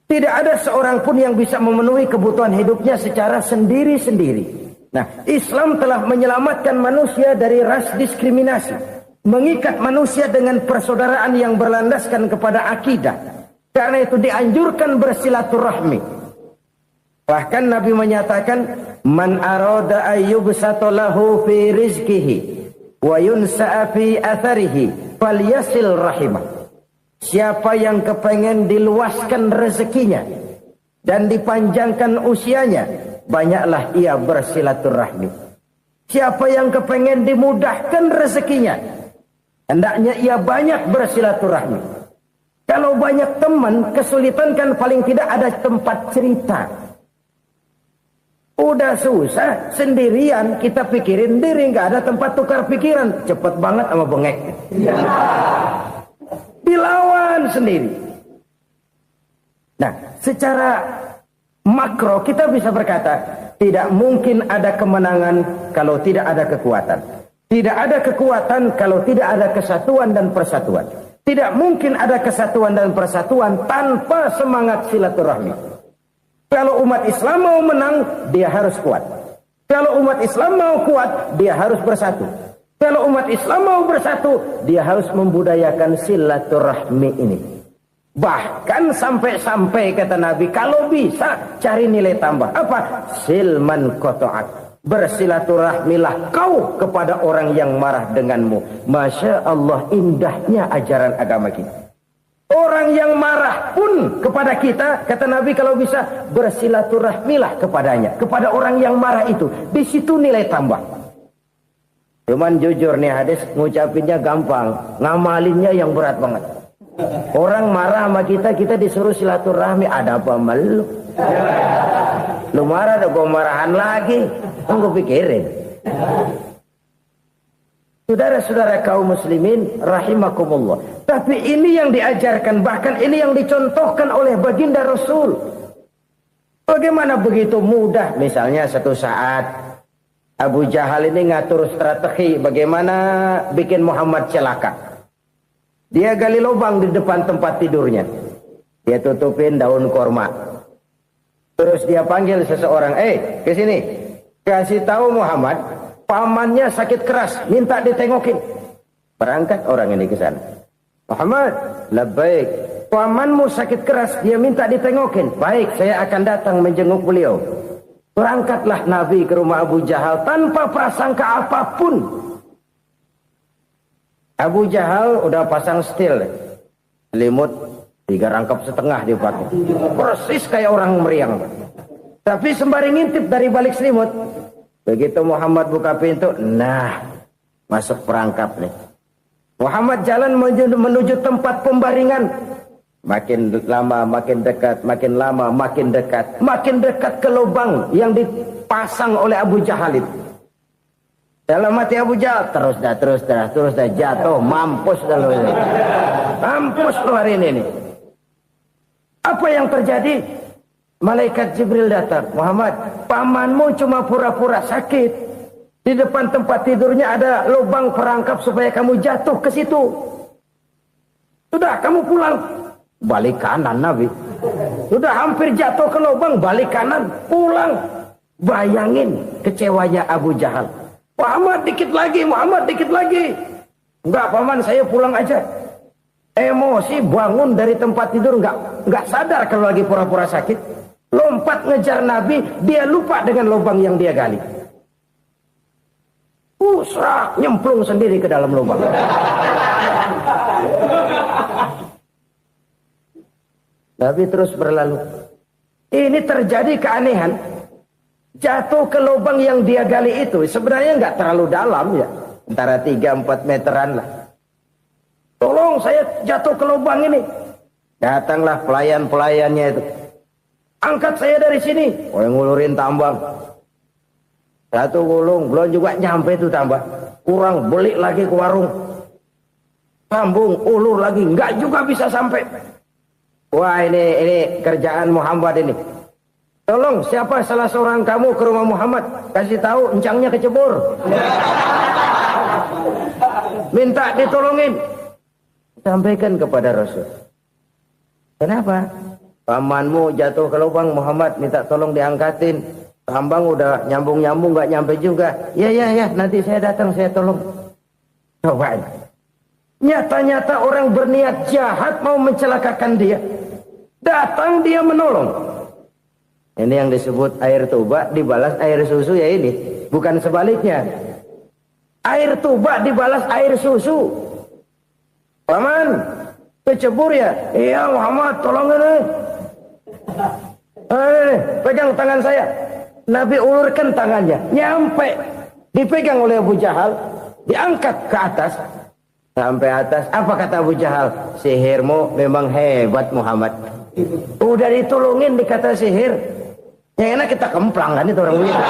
Speaker 1: Tidak ada seorang pun yang bisa memenuhi kebutuhan hidupnya secara sendiri-sendiri. Nah, Islam telah menyelamatkan manusia dari ras diskriminasi. Mengikat manusia dengan persaudaraan yang berlandaskan kepada akidah. Karena itu dianjurkan bersilaturahmi. Bahkan Nabi menyatakan, man arada ayyubsata lahu fi rizqihi wa yunsa'a fi atharihi falyasil rahimah. Siapa yang kepengen diluaskan rezekinya dan dipanjangkan usianya, banyaklah ia bersilaturahmi. Siapa yang kepengen dimudahkan rezekinya, hendaknya ia banyak bersilaturahmi. Kalau banyak teman, kesulitan kan paling tidak ada tempat cerita. Udah susah, sendirian kita pikirin diri, nggak ada tempat tukar pikiran. Cepet banget sama bengek. Dilawan sendiri. Nah, secara makro kita bisa berkata, tidak mungkin ada kemenangan kalau tidak ada kekuatan. Tidak ada kekuatan kalau tidak ada kesatuan dan persatuan. Tidak mungkin ada kesatuan dan persatuan tanpa semangat silaturahmi. Kalau umat Islam mau menang, dia harus kuat. Kalau umat Islam mau kuat, dia harus bersatu. Kalau umat Islam mau bersatu, dia harus membudayakan silaturahmi ini. Bahkan sampai-sampai kata Nabi, kalau bisa cari nilai tambah. Apa? Silman qata'ak. Bersilaturahmilah kau kepada orang yang marah denganmu. Masya Allah, indahnya ajaran agama kita. Orang yang marah pun kepada kita, kata Nabi, kalau bisa bersilaturahmilah kepadanya, kepada orang yang marah itu. Di situ nilai tambah. Cuman jujur nih hadis, ngucapinnya gampang, ngamalinnya yang berat banget. Orang marah sama kita, kita disuruh silaturahmi, ada apa malu? Lu marah, ada gua marahan lagi. Tunggu pikirin. Saudara-saudara kaum muslimin rahimakumullah. Tapi ini yang diajarkan, bahkan ini yang dicontohkan oleh baginda Rasul. Bagaimana begitu mudah? Misalnya satu saat Abu Jahal ini ngatur strategi bagaimana bikin Muhammad celaka. Dia gali lubang di depan tempat tidurnya. Dia tutupin daun korma. Terus dia panggil seseorang, ke sini. Kasih tahu Muhammad, pamannya sakit keras, minta ditengokin. Berangkat orang ini ke sana. Muhammad, labbaik. Pamanmu sakit keras, dia minta ditengokin. Baik, saya akan datang menjenguk beliau. Berangkatlah Nabi ke rumah Abu Jahal tanpa prasangka apapun. Abu Jahal udah pasang setil, selimut 3 rangkap setengah dipakai. Persis kayak orang meriang. Tapi sembari ngintip dari balik selimut. Begitu Muhammad buka pintu, nah, masuk perangkap nih. Muhammad jalan menuju tempat pembaringan. Makin lama makin dekat, makin lama makin dekat. Makin dekat ke lubang yang dipasang oleh Abu Jahal itu. Dalam hati Abu Jahal, terus dah jatuh, mampus dah lo ini. Mampus lo hari ini nih. Apa yang terjadi? Malaikat Jibril datang. Muhammad, pamanmu cuma pura-pura sakit. Di depan tempat tidurnya ada lubang perangkap supaya kamu jatuh ke situ. Sudah, kamu pulang. Balik kanan Nabi. Sudah hampir jatuh ke lubang, balik kanan, pulang. Bayangin kecewanya Abu Jahal. Muhammad dikit lagi, Muhammad dikit lagi. Enggak paman, saya pulang aja. Emosi bangun dari tempat tidur, enggak sadar kalau lagi pura-pura sakit. Lompat ngejar Nabi, dia lupa dengan lubang yang dia gali. Serak, nyemplung sendiri ke dalam lubang. Nabi terus berlalu. Ini terjadi keanehan. Jatuh ke lubang yang dia gali itu sebenarnya nggak terlalu dalam ya, antara 3-4 meteran lah. Tolong saya jatuh ke lubang ini. Datanglah pelayan-pelayannya itu. Angkat saya dari sini. Oh, yang ngulurin tambang. Satu gulung, belum juga nyampe itu tambah. Kurang, beli lagi ke warung. Sambung, ulur lagi, nggak juga bisa sampai. Wah, ini kerjaan Muhammad ini. Tolong, siapa salah seorang kamu ke rumah Muhammad, kasih tahu encangnya kecebur. Minta ditolongin. Sampaikan kepada Rasul. Kenapa? Pamanmu jatuh ke lubang, Muhammad minta tolong diangkatin. Tambang udah nyambung-nyambung nggak nyampe juga. Ya, nanti saya datang, saya tolong. Coba. Nyata-nyata orang berniat jahat mau mencelakakan dia. Datang dia menolong. Ini yang disebut air tuba dibalas air susu ya ini. Bukan sebaliknya. Air tuba dibalas air susu. Paman, kecebur ya? Iya Muhammad, tolong ini. Pegang tangan saya. Nabi ulurkan tangannya. Nyampe. Dipegang oleh Abu Jahal. Diangkat ke atas. Sampai atas. Apa kata Abu Jahal? Sihirmu memang hebat Muhammad. Udah ditolongin dikata sihir. Yang enak kita kemplang kan itu orang begitu.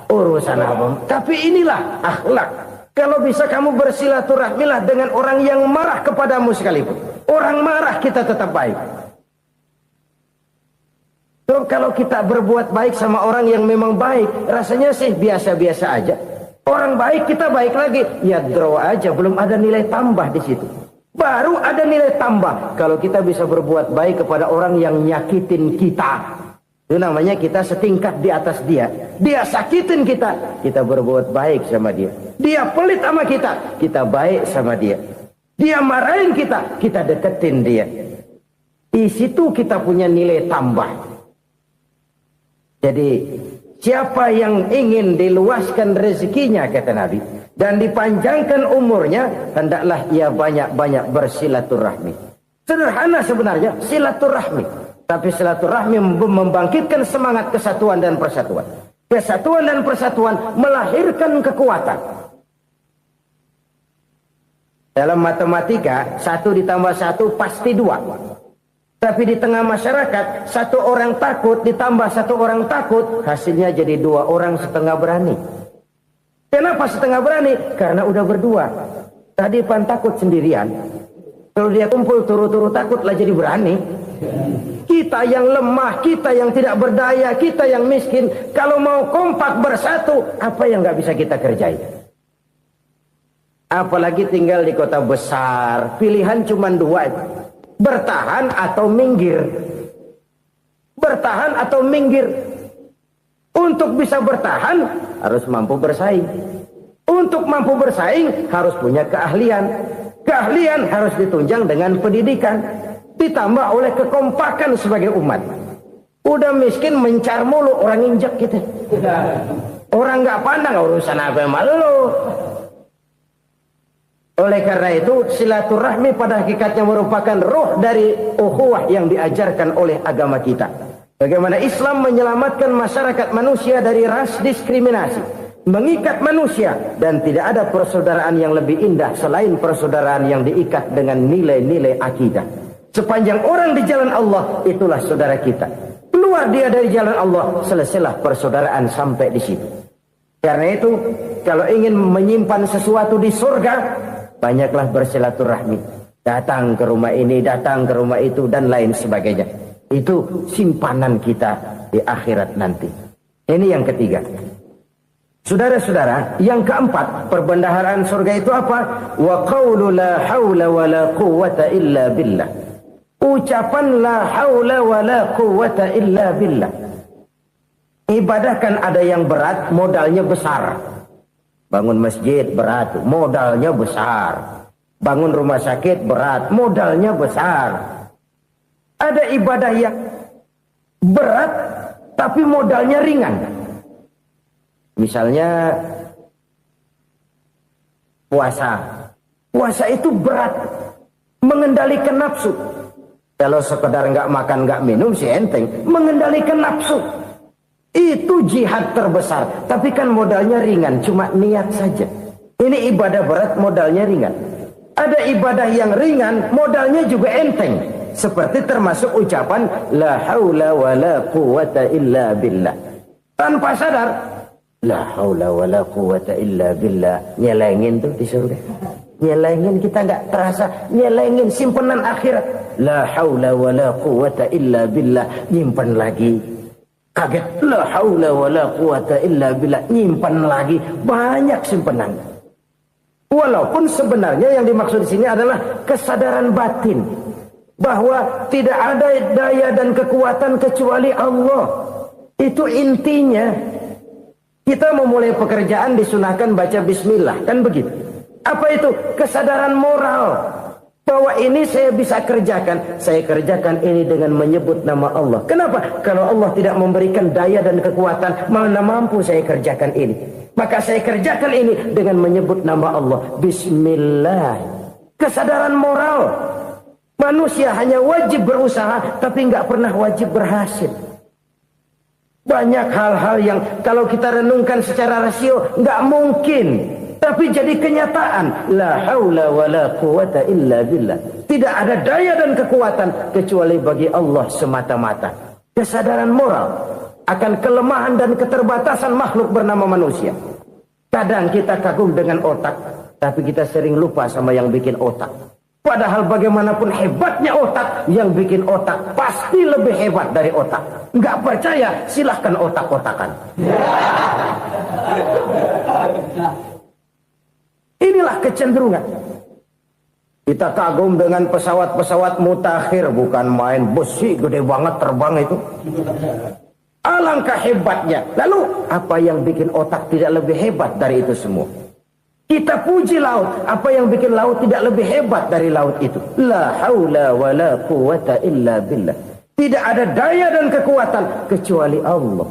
Speaker 1: Urusan apa? Tapi inilah akhlak. Kalau bisa kamu bersilaturahmilah dengan orang yang marah kepadamu sekalipun. Orang marah kita tetap baik. So, kalau kita berbuat baik sama orang yang memang baik, rasanya sih biasa-biasa aja. Orang baik kita baik lagi, ya draw aja, belum ada nilai tambah di situ. Baru ada nilai tambah kalau kita bisa berbuat baik kepada orang yang nyakitin kita. Itu namanya kita setingkat di atas dia. Dia sakitin kita, kita berbuat baik sama dia. Dia pelit sama kita, kita baik sama dia. Dia marahin kita, kita deketin dia. Di situ kita punya nilai tambah. Jadi siapa yang ingin diluaskan rezekinya kata Nabi dan dipanjangkan umurnya, hendaklah ia banyak-banyak bersilaturahmi. Sederhana sebenarnya silaturahmi. Tapi silaturahmi membangkitkan semangat kesatuan dan persatuan. Kesatuan dan persatuan melahirkan kekuatan. Dalam matematika, 1 ditambah 1 pasti 2. Tapi di tengah masyarakat, 1 orang takut ditambah 1 orang takut, hasilnya jadi 2 orang setengah berani. Kenapa setengah berani? Karena udah berdua. Tadi pan takut sendirian. Kalau dia kumpul turu-turu takutlah jadi berani. Kita yang lemah, kita yang tidak berdaya, kita yang miskin, kalau mau kompak bersatu, apa yang nggak bisa kita kerjain? Apalagi tinggal di kota besar, pilihan cuma 2, bertahan atau minggir. Bertahan atau minggir. Untuk bisa bertahan, harus mampu bersaing. Untuk mampu bersaing, harus punya keahlian. Keahlian harus ditunjang dengan pendidikan. Ditambah oleh kekompakan sebagai umat. Udah miskin mencar mulu, orang injek gitu. Orang nggak pandang urusan apa yang malu. Oleh karena itu silaturahmi pada hakikatnya merupakan roh dari ukhuwah yang diajarkan oleh agama kita. Bagaimana Islam menyelamatkan masyarakat manusia dari ras diskriminasi, mengikat manusia, dan tidak ada persaudaraan yang lebih indah selain persaudaraan yang diikat dengan nilai-nilai akidah. Sepanjang orang di jalan Allah, itulah saudara kita. Keluar dia dari jalan Allah, selesailah persaudaraan sampai di situ. Karena itu, kalau ingin menyimpan sesuatu di surga, banyaklah bersilaturahmi. Datang ke rumah ini, datang ke rumah itu, dan lain sebagainya. Itu simpanan kita di akhirat nanti. Ini yang ketiga. Saudara-saudara, yang keempat, perbendaharaan surga itu apa? Wa qawlu la hawla wa la quwwata illa billah. Ucapan la haula wa la quwwata illa billah. Ibadah kan ada yang berat, modalnya besar. Bangun masjid berat, modalnya besar. Bangun rumah sakit berat, modalnya besar. Ada ibadah yang berat tapi modalnya ringan. Misalnya puasa. Puasa itu berat, mengendalikan nafsu. Kalau sekedar nggak makan nggak minum sih enteng, mengendalikan nafsu itu jihad terbesar. Tapi kan modalnya ringan, cuma niat saja. Ini ibadah berat, modalnya ringan. Ada ibadah yang ringan, modalnya juga enteng. Seperti termasuk ucapan la haula wa la quwwata illa billah. Tanpa sadar, la haula wa la quwwata illa billah. Nyelengin tuh di surga. Nyelengin, kita nggak terasa. Nyelengin simpenan akhirat. La haula wa la quwwata illa billah. Nyimpan lagi. Kaget. La haula wa la quwwata illa billah. Nyimpan lagi. Banyak simpanan. Walaupun sebenarnya yang dimaksud di sini adalah kesadaran batin. Bahwa tidak ada daya dan kekuatan kecuali Allah. Itu intinya. Kita memulai pekerjaan disunahkan baca bismillah. Kan begitu. Apa itu? Kesadaran moral. Bahwa ini saya bisa kerjakan. Saya kerjakan ini dengan menyebut nama Allah. Kenapa? Kalau Allah tidak memberikan daya dan kekuatan, mana mampu saya kerjakan ini. Maka saya kerjakan ini dengan menyebut nama Allah. Bismillah. Kesadaran moral. Manusia hanya wajib berusaha, tapi nggak pernah wajib berhasil. Banyak hal-hal yang kalau kita renungkan secara rasio nggak mungkin, tapi jadi kenyataan. La haula wa la quwata illa billah. Tidak ada daya dan kekuatan kecuali bagi Allah semata-mata. Kesadaran moral akan kelemahan dan keterbatasan makhluk bernama manusia. Kadang kita kagum dengan otak, tapi kita sering lupa sama yang bikin otak. Padahal bagaimanapun hebatnya otak, yang bikin otak pasti lebih hebat dari otak. Nggak percaya, silahkan otak-otakan. Inilah kecenderungan. Kita kagum dengan pesawat-pesawat mutakhir, bukan main, besi gede banget terbang itu. Alangkah hebatnya. Lalu apa yang bikin otak tidak lebih hebat dari itu semua? Kita puji laut, apa yang bikin laut tidak lebih hebat dari laut itu? La haula wa la quwata illa billah. Tidak ada daya dan kekuatan kecuali Allah.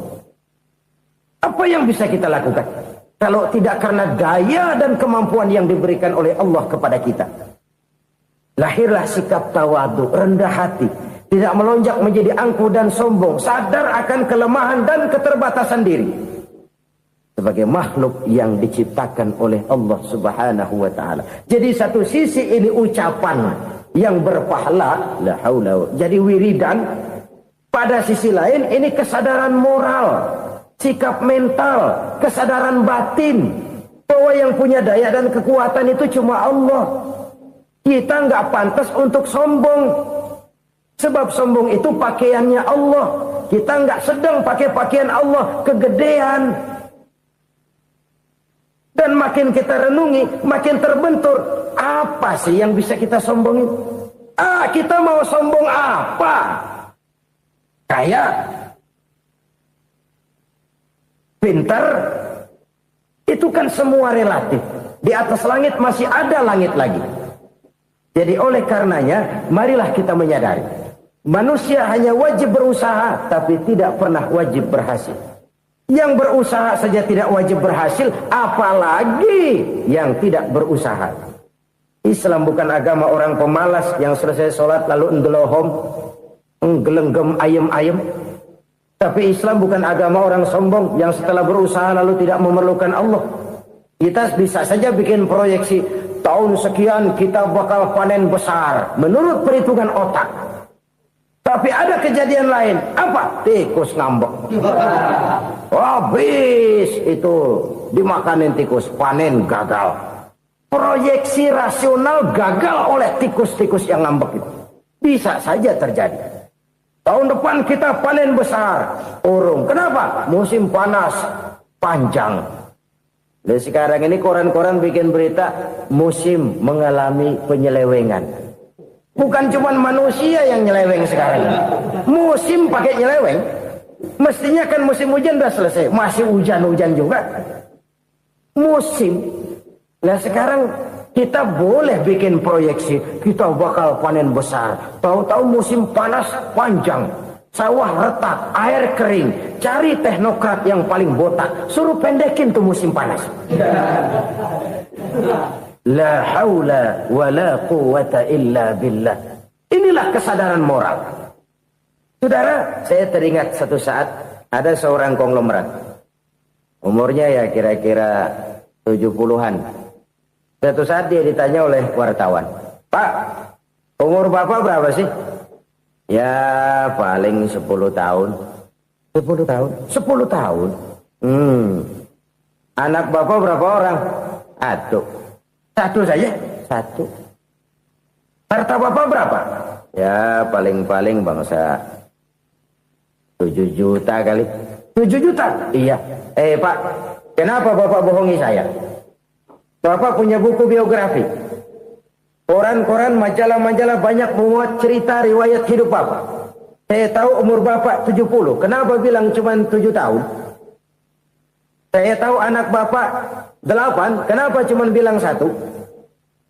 Speaker 1: Apa yang bisa kita lakukan kalau tidak karena daya dan kemampuan yang diberikan oleh Allah kepada kita? Lahirlah sikap tawadu, rendah hati, tidak melonjak menjadi angkuh dan sombong, sadar akan kelemahan dan keterbatasan diri. Sebagai makhluk yang diciptakan oleh Allah Subhanahu wa ta'ala. Jadi satu sisi ini ucapan yang berpahala, la haula, jadi wiridan. Pada sisi lain ini kesadaran moral, sikap mental, kesadaran batin, bahwa yang punya daya dan kekuatan itu cuma Allah. Kita nggak pantas untuk sombong, sebab sombong itu pakaiannya Allah. Kita nggak sedang pakai pakaian Allah, kegedean. Dan makin kita renungi, makin terbentur. Apa sih yang bisa kita sombongin? Kita mau sombong apa? Kaya? Pintar? Itu kan semua relatif. Di atas langit masih ada langit lagi. Jadi oleh karenanya, marilah kita menyadari. Manusia hanya wajib berusaha, tapi tidak pernah wajib berhasil. Yang berusaha saja tidak wajib berhasil, apalagi yang tidak berusaha. Islam bukan agama orang pemalas yang selesai sholat lalu ngelohom, nggelenggem ayem-ayem. Tapi Islam bukan agama orang sombong yang setelah berusaha lalu tidak memerlukan Allah. Kita bisa saja bikin proyeksi, tahun sekian kita bakal panen besar menurut perhitungan otak. Tapi ada kejadian lain. Apa? Tikus ngambek. Habis itu dimakanin tikus, panen gagal. Proyeksi rasional gagal oleh tikus-tikus yang ngambek itu. Bisa saja terjadi. Tahun depan kita panen besar. Urung. Kenapa? Musim panas panjang. Dan sekarang ini koran-koran bikin berita musim mengalami penyelewengan. Bukan cuma manusia yang nyeleweng sekarang. Musim pakai nyeleweng. Mestinya kan musim hujan udah selesai. Masih hujan-hujan juga. Musim. Nah sekarang kita boleh bikin proyeksi. Kita bakal panen besar. Tahu-tahu musim panas panjang. Sawah retak, air kering. Cari teknokrat yang paling botak. Suruh pendekin tuh musim panas. La haula wa la quwata illa billah. Inilah kesadaran moral. Saudara, saya teringat satu saat ada seorang konglomerat. Umurnya ya kira-kira 70-an. Satu saat dia ditanya oleh wartawan, "Pak, umur Bapak berapa sih?" "Ya paling 10 tahun." 10 tahun? 10 tahun? Anak Bapak berapa orang? Satu saja? Satu. Harta Bapak berapa? Ya paling-paling bangsa 7 juta kali. 7 juta? Iya. Pak, kenapa Bapak bohongi saya? Bapak punya buku biografi. Koran-koran, majalah-majalah banyak memuat cerita riwayat hidup Bapak. Saya tahu umur Bapak 70. Kenapa bilang cuma 7 tahun? Saya tahu anak Bapak 8. Kenapa cuma bilang 1?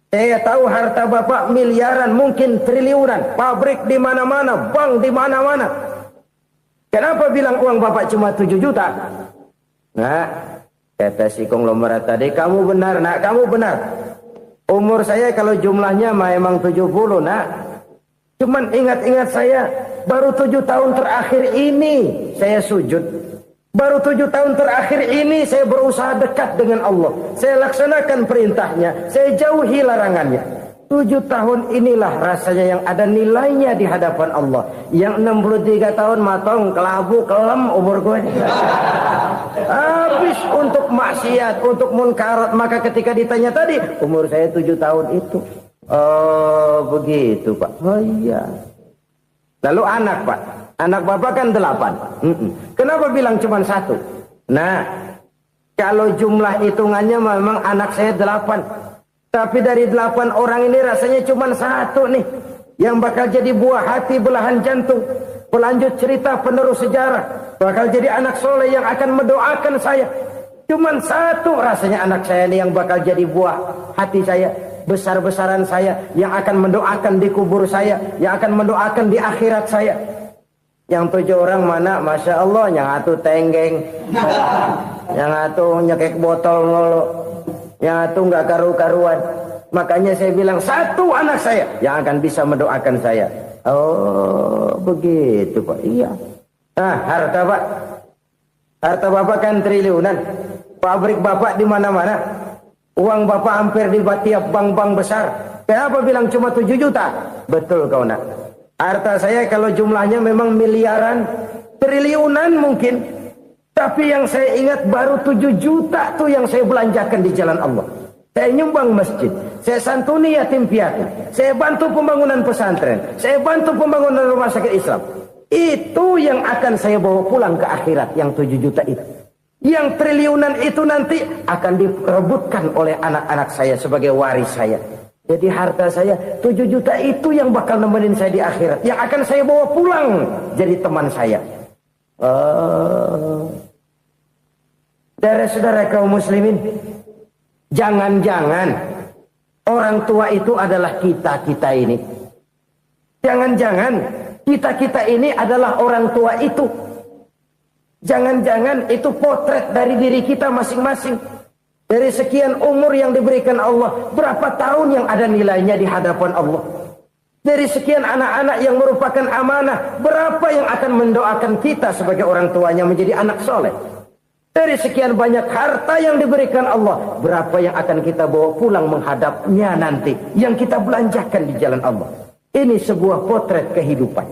Speaker 1: Saya tahu harta bapak miliaran, mungkin triliunan, pabrik di mana-mana, bank di mana-mana. Kenapa bilang uang bapak cuma 7 juta? Nah, kata si konglomerat tadi, kamu benar nak, kamu benar. Umur saya kalau jumlahnya memang 70 nak. Cuman ingat-ingat saya, baru 7 tahun terakhir ini saya sujud. Baru 7 tahun terakhir ini saya berusaha dekat dengan Allah. Saya laksanakan perintahnya, saya jauhi larangannya. 7 tahun inilah rasanya yang ada nilainya di hadapan Allah. Yang 63 tahun matong, kelabu, kelem umur gue. Habis untuk maksiat, untuk munkarat. Maka ketika ditanya tadi, umur saya 7 tahun itu. Oh begitu Pak. Oh iya. Lalu anak Pak. Anak bapak kan 8. Kenapa bilang cuma 1? Nah, kalau jumlah hitungannya memang anak saya 8. Tapi dari 8 orang ini rasanya cuma 1 nih. Yang bakal jadi buah hati, belahan jantung. Pelanjut cerita, penerus sejarah. Bakal jadi anak soleh yang akan mendoakan saya. Cuma 1 rasanya anak saya ini yang bakal jadi buah hati saya. Besar-besaran saya. Yang akan mendoakan di kubur saya. Yang akan mendoakan di akhirat saya. Yang 7 orang mana, Masya Allah, yang atu tenggeng, yang atu nyekek botol mulu, yang atu nggak karu-karuan. Makanya saya bilang 1 anak saya yang akan bisa mendoakan saya. Oh begitu Pak. Iya. Nah harta Pak, harta bapak kan triliunan, pabrik bapak di mana-mana, uang bapak hampir di tiap bank-bank besar. Kenapa bilang cuma 7 juta? Betul kau nak. Harta saya kalau jumlahnya memang miliaran, triliunan mungkin. Tapi yang saya ingat baru 7 juta tuh yang saya belanjakan di jalan Allah. Saya nyumbang masjid, saya santuni yatim piatu, saya bantu pembangunan pesantren, saya bantu pembangunan rumah sakit Islam. Itu yang akan saya bawa pulang ke akhirat, yang 7 juta itu. Yang triliunan itu nanti akan direbutkan oleh anak-anak saya sebagai waris saya. Jadi harta saya 7 juta itu yang bakal nemenin saya di akhirat. Yang akan saya bawa pulang jadi teman saya. Saudara-saudara kaum muslimin, jangan-jangan orang tua itu adalah kita-kita ini. Jangan-jangan kita-kita ini adalah orang tua itu. Jangan-jangan itu potret dari diri kita masing-masing. Dari sekian umur yang diberikan Allah, berapa tahun yang ada nilainya di hadapan Allah? Dari sekian anak-anak yang merupakan amanah, berapa yang akan mendoakan kita sebagai orang tuanya menjadi anak soleh? Dari sekian banyak harta yang diberikan Allah, berapa yang akan kita bawa pulang menghadapnya nanti, yang kita belanjakan di jalan Allah? Ini sebuah potret kehidupan.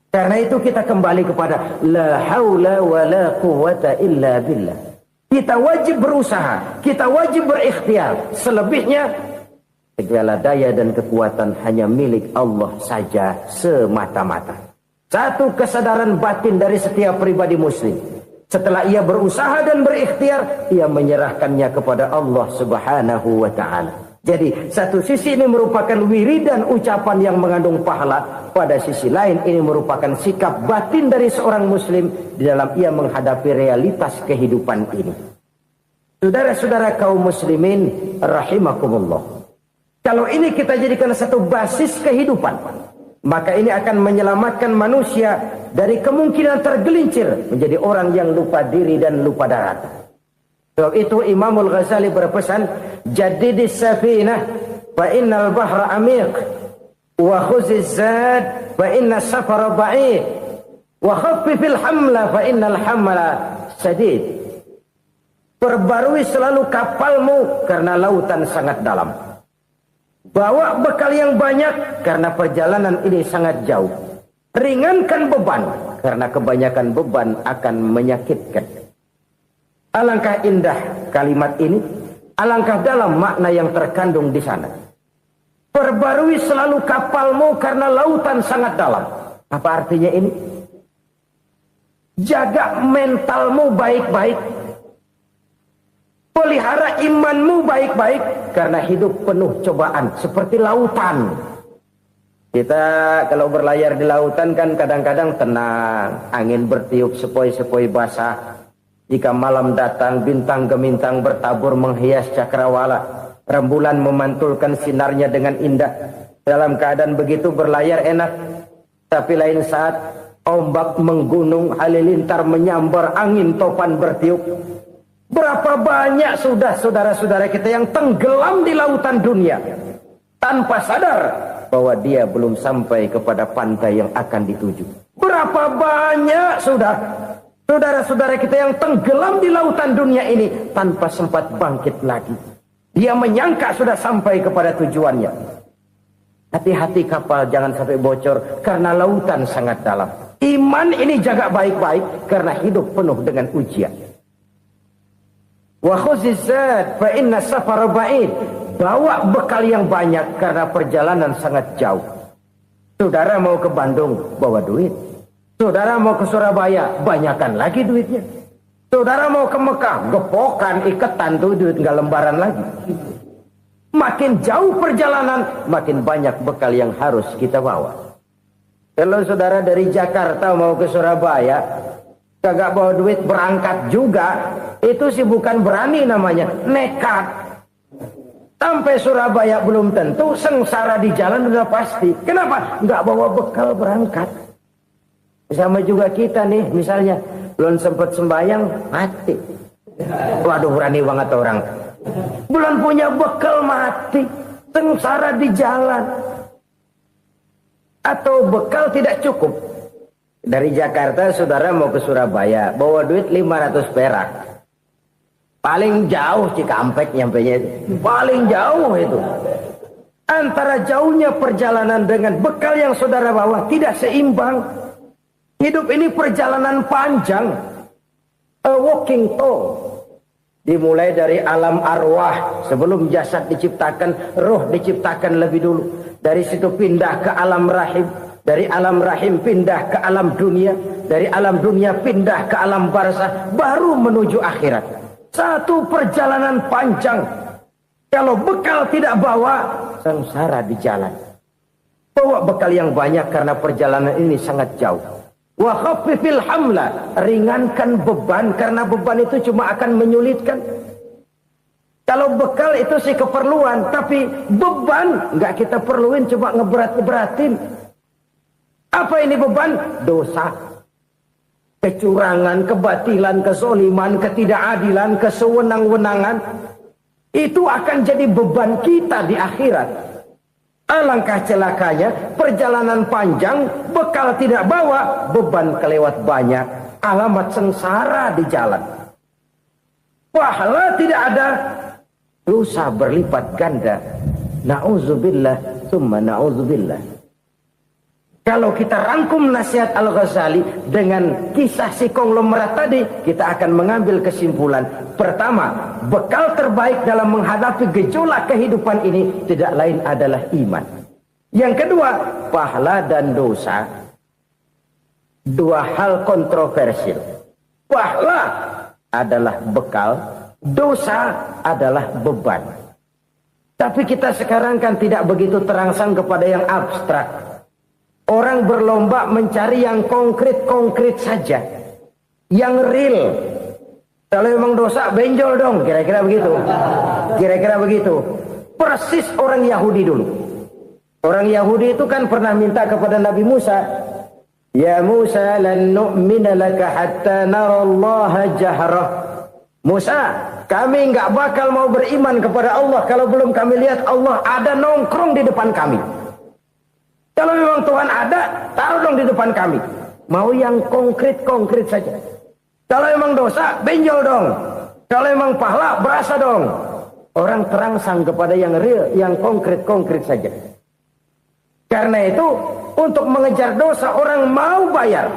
Speaker 1: Karena itu kita kembali kepada la haula wa la quwwata illa billah. Kita wajib berusaha, kita wajib berikhtiar. Selebihnya, segala daya dan kekuatan hanya milik Allah saja semata-mata. Satu kesadaran batin dari setiap pribadi muslim. Setelah ia berusaha dan berikhtiar, ia menyerahkannya kepada Allah Subhanahu wa ta'ala. Jadi, satu sisi ini merupakan wiridan ucapan yang mengandung pahala. Pada sisi lain, ini merupakan sikap batin dari seorang muslim di dalam ia menghadapi realitas kehidupan ini. Saudara-saudara kaum muslimin, rahimakumullah. Kalau ini kita jadikan satu basis kehidupan, maka ini akan menyelamatkan manusia dari kemungkinan tergelincir menjadi orang yang lupa diri dan lupa darat. Sebab itu Imamul Ghazali berpesan, jadidis safinah fa innal bahra amiq wa khuziz zad fa inna safara ba'id wa khaffifil hamla fa innal hamla sadid. Perbarui selalu kapalmu karena lautan sangat dalam. Bawa bekal yang banyak karena perjalanan ini sangat jauh. Ringankan beban karena kebanyakan beban akan menyakitkan. Alangkah indah kalimat ini, alangkah dalam makna yang terkandung di sana. Perbarui selalu kapalmu karena lautan sangat dalam. Apa artinya ini? Jaga mentalmu baik-baik. Pelihara imanmu baik-baik karena hidup penuh cobaan seperti lautan. Kita kalau berlayar di lautan kan kadang-kadang tenang, angin bertiup sepoi-sepoi basah. Jika malam datang, bintang gemintang bertabur menghias cakrawala. Rembulan memantulkan sinarnya dengan indah. Dalam keadaan begitu berlayar enak. Tapi lain saat, ombak menggunung, halilintar menyambar, angin topan bertiup. Berapa banyak sudah saudara-saudara kita yang tenggelam di lautan dunia. Tanpa sadar bahwa dia belum sampai kepada pantai yang akan dituju. Berapa banyak sudah saudara-saudara kita yang tenggelam di lautan dunia ini tanpa sempat bangkit lagi. Dia menyangka sudah sampai kepada tujuannya. Hati-hati kapal jangan sampai bocor karena lautan sangat dalam. Iman ini jaga baik-baik karena hidup penuh dengan ujian. Wa khuzizat fa inna safara ba'id. Bawa bekal yang banyak karena perjalanan sangat jauh. Saudara mau ke Bandung, bawa duit. Saudara mau ke Surabaya, banyakkan lagi duitnya. Saudara mau ke Mekah, gepokan, iketan tuh duit nggak lembaran lagi. Makin jauh perjalanan, makin banyak bekal yang harus kita bawa. Kalau saudara dari Jakarta mau ke Surabaya, kagak bawa duit berangkat juga, itu sih bukan berani namanya, nekat. Sampai Surabaya belum tentu, sengsara di jalan udah pasti. Kenapa? Nggak bawa bekal berangkat. Sama juga kita nih, misalnya belum sempat sembahyang, mati. Waduh, berani banget orang. Belum punya bekal, mati. Sengsara di jalan. Atau bekal tidak cukup. Dari Jakarta saudara mau ke Surabaya, bawa duit 500 perak. Paling jauh Cikampek nyampenya itu. Paling jauh itu. Antara jauhnya perjalanan dengan bekal yang saudara bawa tidak seimbang. Hidup ini perjalanan panjang. A walking tour. Dimulai dari alam arwah. Sebelum jasad diciptakan, roh diciptakan lebih dulu. Dari situ pindah ke alam rahim. Dari alam rahim pindah ke alam dunia. Dari alam dunia pindah ke alam barzah. Baru menuju akhirat. Satu perjalanan panjang. Kalau bekal tidak bawa, sengsara di jalan. Bawa bekal yang banyak karena perjalanan ini sangat jauh. Wa khaffifil hamla, ringankan beban karena beban itu cuma akan menyulitkan. Kalau bekal itu sih keperluan, tapi beban nggak kita perluin, cuma ngeberat-beratin. Apa ini beban? Dosa. Kecurangan, kebatilan, kezoliman, ketidakadilan, kesewenang-wenangan. Itu akan jadi beban kita di akhirat. Alangkah celakanya, perjalanan panjang, bekal tidak bawa, beban kelewat banyak. Alamat sengsara di jalan. Pahala tidak ada, dosa berlipat ganda. Na'udzubillah, summa na'udzubillah. Kalau kita rangkum nasihat Al-Ghazali dengan kisah si konglomerat tadi, kita akan mengambil kesimpulan. Pertama, bekal terbaik dalam menghadapi gejolak kehidupan ini tidak lain adalah iman. Yang kedua, pahala dan dosa. Dua hal kontroversial. Pahala adalah bekal, dosa adalah beban. Tapi kita sekarang kan tidak begitu terangsang kepada yang abstrak. Orang berlomba mencari yang konkret-konkret saja. Yang real. Kalau memang dosa, benjol dong. Kira-kira begitu. Kira-kira begitu. Persis orang Yahudi dulu. Orang Yahudi itu kan pernah minta kepada Nabi Musa. Ya Musa lan nu'mina laka hatta narallaha jahrah. Musa, kami nggak bakal mau beriman kepada Allah kalau belum kami lihat Allah ada nongkrong di depan kami. Kalau memang Tuhan ada, taruh dong di depan kami. Mau yang konkret-konkret saja. Kalau memang dosa, benjol dong. Kalau memang pahala, berasa dong. Orang terangsang kepada yang real, yang konkret-konkret saja. Karena itu, untuk mengejar dosa, orang mau bayar.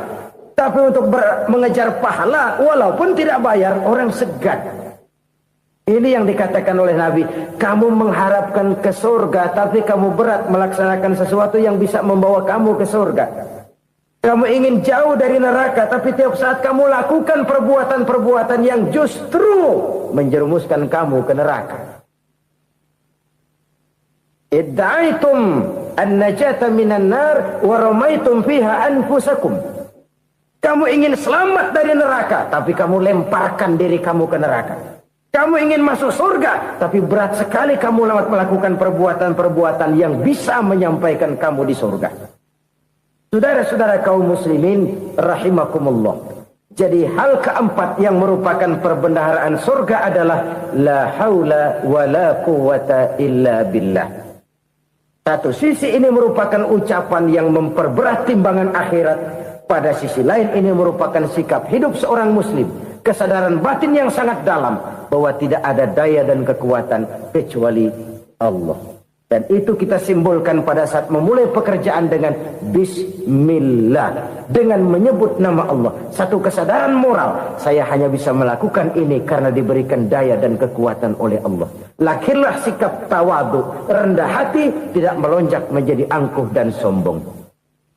Speaker 1: Tapi untuk mengejar pahala, walaupun tidak bayar, orang segan. Ini yang dikatakan oleh Nabi, kamu mengharapkan ke surga, tapi kamu berat melaksanakan sesuatu yang bisa membawa kamu ke surga. Kamu ingin jauh dari neraka, tapi tiap saat kamu lakukan perbuatan-perbuatan yang justru menjerumuskan kamu ke neraka. Idda'aitum an-najata minan nar wa ramaitum fiha anfusakum. Kamu ingin selamat dari neraka, tapi kamu lemparkan diri kamu ke neraka. Kamu ingin masuk surga, tapi berat sekali kamu melakukan perbuatan-perbuatan yang bisa menyampaikan kamu di surga. Saudara-saudara kaum muslimin rahimakumullah. Jadi hal keempat yang merupakan perbendaharaan surga adalah la haula wa la quwata illa billah. Satu sisi ini merupakan ucapan yang memperberat timbangan akhirat. Pada sisi lain ini merupakan sikap hidup seorang muslim. Kesadaran batin yang sangat dalam bahwa tidak ada daya dan kekuatan kecuali Allah. Dan itu kita simbolkan pada saat memulai pekerjaan dengan Bismillah. Dengan menyebut nama Allah. Satu kesadaran moral. Saya hanya bisa melakukan ini karena diberikan daya dan kekuatan oleh Allah. Lahirlah sikap tawadu, rendah hati, tidak melonjak menjadi angkuh dan sombong.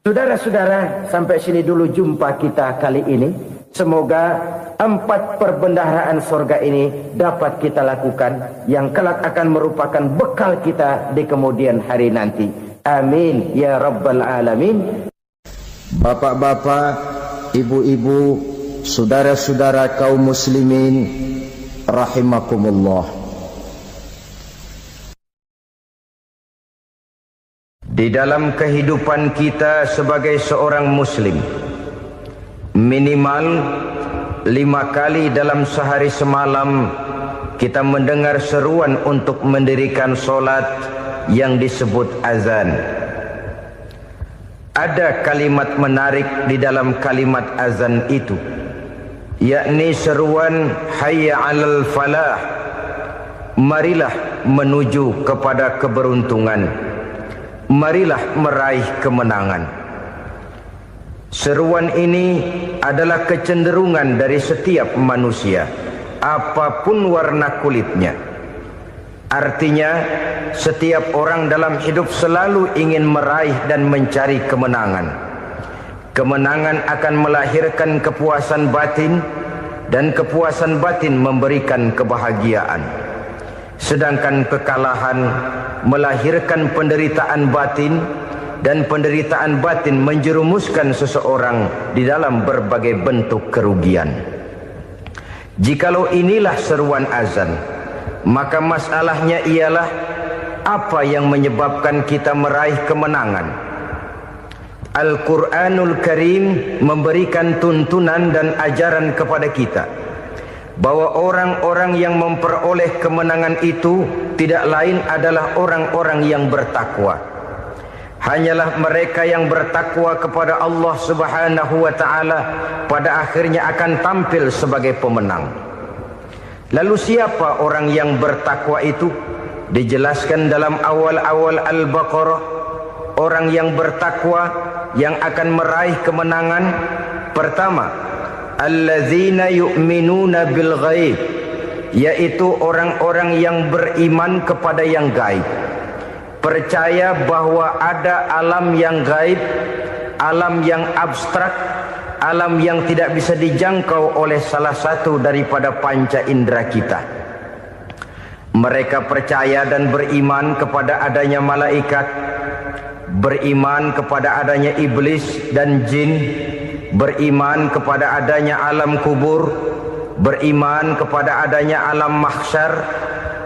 Speaker 1: Saudara-saudara, sampai sini dulu jumpa kita kali ini. Semoga 4 perbendaharaan surga ini dapat kita lakukan, yang kelak akan merupakan bekal kita di kemudian hari nanti. Amin ya rabbal alamin. Bapak-bapak, ibu-ibu, saudara-saudara kaum muslimin rahimakumullah. Di dalam kehidupan kita sebagai seorang muslim, minimal 5 kali dalam sehari semalam kita mendengar seruan untuk mendirikan solat yang disebut azan. Ada kalimat menarik di dalam kalimat azan itu, yakni seruan hayya 'alal falah, marilah menuju kepada keberuntungan, marilah meraih kemenangan. Seruan ini adalah kecenderungan dari setiap manusia, apapun warna kulitnya. Artinya, setiap orang dalam hidup selalu ingin meraih dan mencari kemenangan. Kemenangan akan melahirkan kepuasan batin, dan kepuasan batin memberikan kebahagiaan. Sedangkan kekalahan melahirkan penderitaan batin, dan penderitaan batin menjerumuskan seseorang di dalam berbagai bentuk kerugian. Jikalau inilah seruan azan, maka masalahnya ialah apa yang menyebabkan kita meraih kemenangan. Al-Quranul Karim memberikan tuntunan dan ajaran kepada kita bahwa orang-orang yang memperoleh kemenangan itu tidak lain adalah orang-orang yang bertakwa. Hanyalah mereka yang bertakwa kepada Allah Subhanahu wa ta'ala pada akhirnya akan tampil sebagai pemenang. Lalu siapa orang yang bertakwa itu? Dijelaskan dalam awal-awal Al-Baqarah, orang yang bertakwa yang akan meraih kemenangan. Pertama, alladzina yu'minuna bil ghaib, yaitu orang-orang yang beriman kepada yang gaib. Percaya bahwa ada alam yang gaib, alam yang abstrak, alam yang tidak bisa dijangkau oleh salah satu daripada panca indera kita. Mereka percaya dan beriman kepada adanya malaikat, beriman kepada adanya iblis dan jin, beriman kepada adanya alam kubur, beriman kepada adanya alam mahsyar,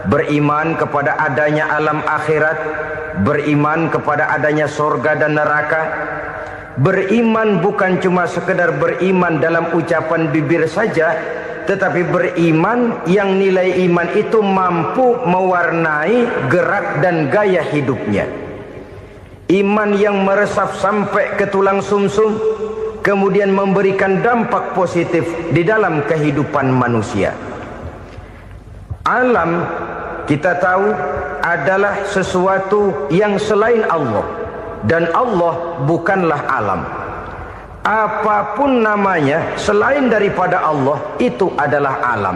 Speaker 1: beriman kepada adanya alam akhirat, beriman kepada adanya surga dan neraka. Beriman bukan cuma sekedar beriman dalam ucapan bibir saja, tetapi beriman yang nilai iman itu mampu mewarnai gerak dan gaya hidupnya. Iman yang meresap sampai ke tulang sumsum, kemudian memberikan dampak positif di dalam kehidupan manusia. Alam, kita tahu, adalah sesuatu yang selain Allah, dan Allah bukanlah alam. Apapun namanya selain daripada Allah, itu adalah alam.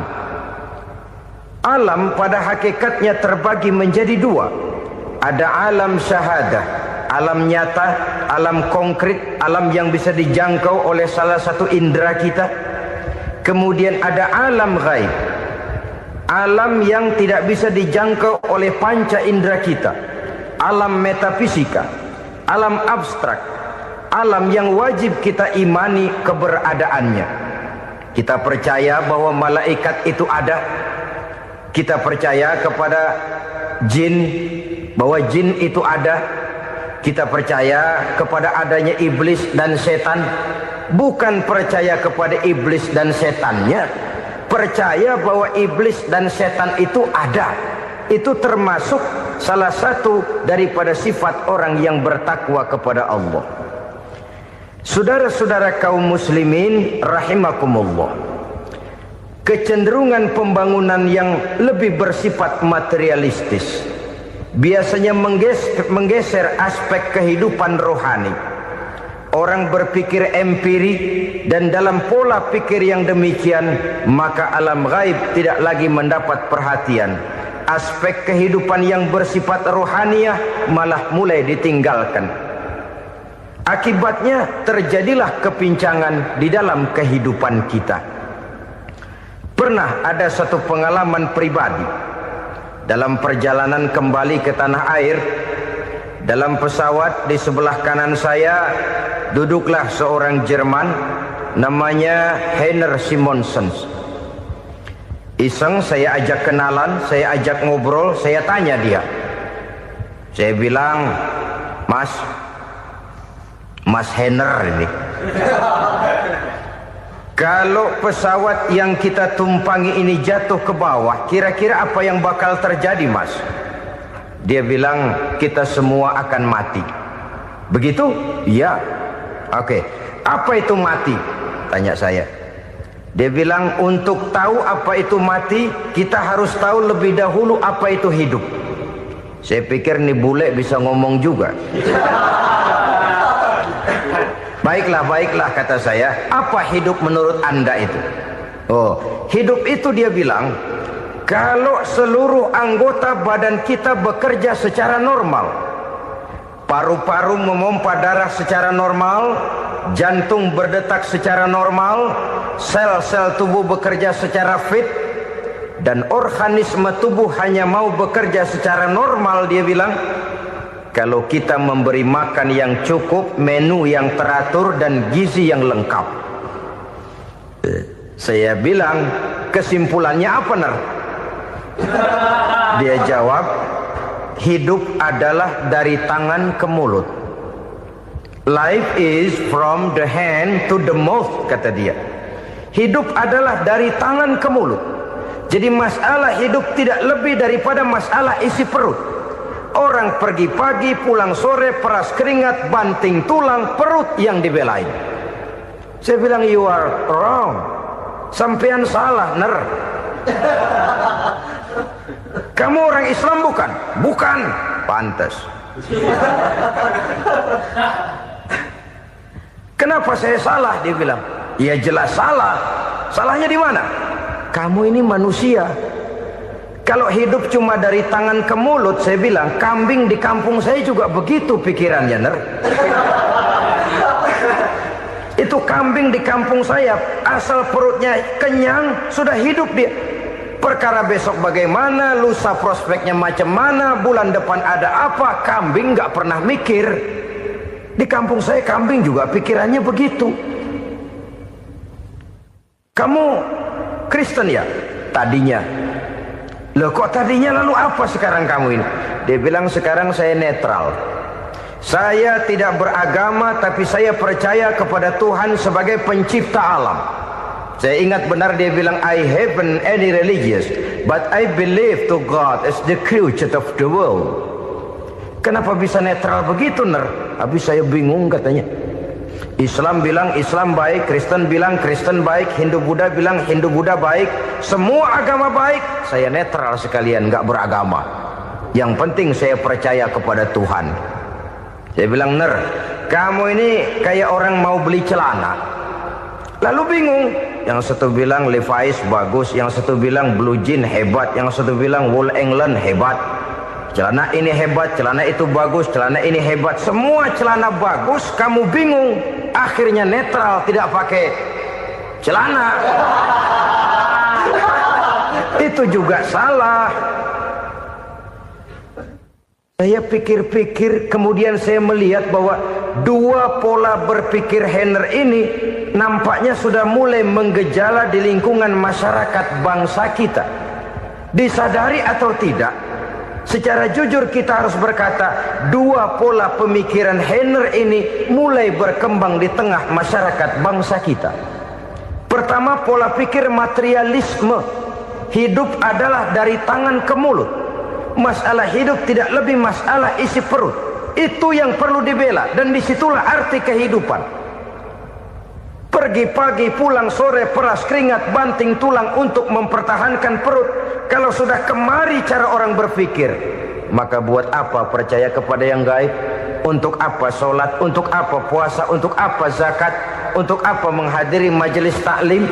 Speaker 1: Alam pada hakikatnya terbagi menjadi 2. Ada alam syahadah, alam nyata, alam konkret, alam yang bisa dijangkau oleh salah satu indera kita. Kemudian ada alam ghaib, alam yang tidak bisa dijangkau oleh panca indera kita, alam metafisika, alam abstrak, alam yang wajib kita imani keberadaannya. Kita percaya bahwa malaikat itu ada. Kita percaya kepada jin, bahwa jin itu ada. Kita percaya kepada adanya iblis dan setan. Bukan percaya kepada iblis dan setannya, percaya bahwa iblis dan setan itu ada. Itu termasuk salah satu daripada sifat orang yang bertakwa kepada Allah. Saudara-saudara kaum muslimin rahimakumullah, kecenderungan pembangunan yang lebih bersifat materialistis biasanya menggeser aspek kehidupan rohani. Orang berpikir empiri, dan dalam pola pikir yang demikian maka alam gaib tidak lagi mendapat perhatian. Aspek kehidupan yang bersifat rohaniah malah mulai ditinggalkan. Akibatnya terjadilah kepincangan di dalam kehidupan kita. Pernah ada satu pengalaman pribadi dalam perjalanan kembali ke tanah air. Dalam pesawat di sebelah kanan saya duduklah seorang Jerman namanya Heiner Simonsen. Iseng saya ajak kenalan, saya ajak ngobrol, saya tanya dia. Saya bilang, Mas Heiner ini, kalau pesawat yang kita tumpangi ini jatuh ke bawah, kira-kira apa yang bakal terjadi, Mas? Dia bilang, kita semua akan mati. Begitu? Iya. Oke. Apa itu mati? Tanya saya. Dia bilang, untuk tahu apa itu mati, kita harus tahu lebih dahulu apa itu hidup. Saya pikir nih bule bisa ngomong juga. Baiklah kata saya. Apa hidup menurut Anda itu? Oh, hidup itu dia bilang, kalau seluruh anggota badan kita bekerja secara normal, paru-paru memompa darah secara normal, jantung berdetak secara normal, sel-sel tubuh bekerja secara fit, dan organisme tubuh hanya mau bekerja secara normal, dia bilang, kalau kita memberi makan yang cukup, menu yang teratur, dan gizi yang lengkap. Saya bilang, kesimpulannya apa, Ner? Dia jawab, hidup adalah dari tangan ke mulut. Life is from the hand to the mouth, kata dia. Hidup adalah dari tangan ke mulut. Jadi masalah hidup tidak lebih daripada masalah isi perut. Orang pergi pagi, pulang sore, peras keringat, banting tulang, perut yang dibelain. Saya bilang, you are wrong. Sampean salah, Ner. Kamu orang Islam bukan? Bukan. Pantas. Kenapa saya salah? Dia bilang. Ya jelas salah. Salahnya di mana? Kamu ini manusia. Kalau hidup cuma dari tangan ke mulut, saya bilang, kambing di kampung saya juga begitu pikirannya, Ner. Itu kambing di kampung saya, asal perutnya kenyang, sudah hidup dia. Perkara besok bagaimana, lusa prospeknya macam mana, bulan depan ada apa, kambing nggak pernah mikir. Di kampung saya kambing juga pikirannya begitu. Kamu Kristen ya? Tadinya. Loh kok tadinya, lalu apa sekarang kamu ini? Dia bilang, sekarang saya netral. Saya tidak beragama, tapi saya percaya kepada Tuhan sebagai pencipta alam. Saya ingat benar dia bilang, I haven't any religious, but I believe to God as the creator of the world. Kenapa bisa netral begitu, Ner? Habis saya bingung katanya. Islam bilang Islam baik, Kristen bilang Kristen baik, Hindu Buddha bilang Hindu Buddha baik, semua agama baik. Saya netral sekalian, nggak beragama. Yang penting saya percaya kepada Tuhan. Saya bilang, Ner, kamu ini kayak orang mau beli celana, lalu bingung. Yang satu bilang Levi's bagus, yang satu bilang Blue Jean hebat, yang satu bilang Wool England hebat. Celana ini hebat, celana itu bagus, celana ini hebat. Semua celana bagus, kamu bingung. Akhirnya netral, tidak pakai celana. Itu juga salah. Saya pikir-pikir, kemudian saya melihat bahwa dua pola berpikir Henner ini nampaknya sudah mulai menggejala di lingkungan masyarakat bangsa kita. Disadari atau tidak, secara jujur kita harus berkata, dua pola pemikiran Henner ini mulai berkembang di tengah masyarakat bangsa kita. Pertama, pola pikir materialisme. Hidup adalah dari tangan ke mulut. Masalah hidup tidak lebih masalah isi perut. Itu yang perlu dibela, dan disitulah arti kehidupan. Pergi pagi, pulang sore, peras keringat, banting tulang untuk mempertahankan perut. Kalau sudah kemari cara orang berpikir, maka buat apa percaya kepada yang gaib? Untuk apa sholat? Untuk apa puasa? Untuk apa zakat? Untuk apa menghadiri majelis taklim?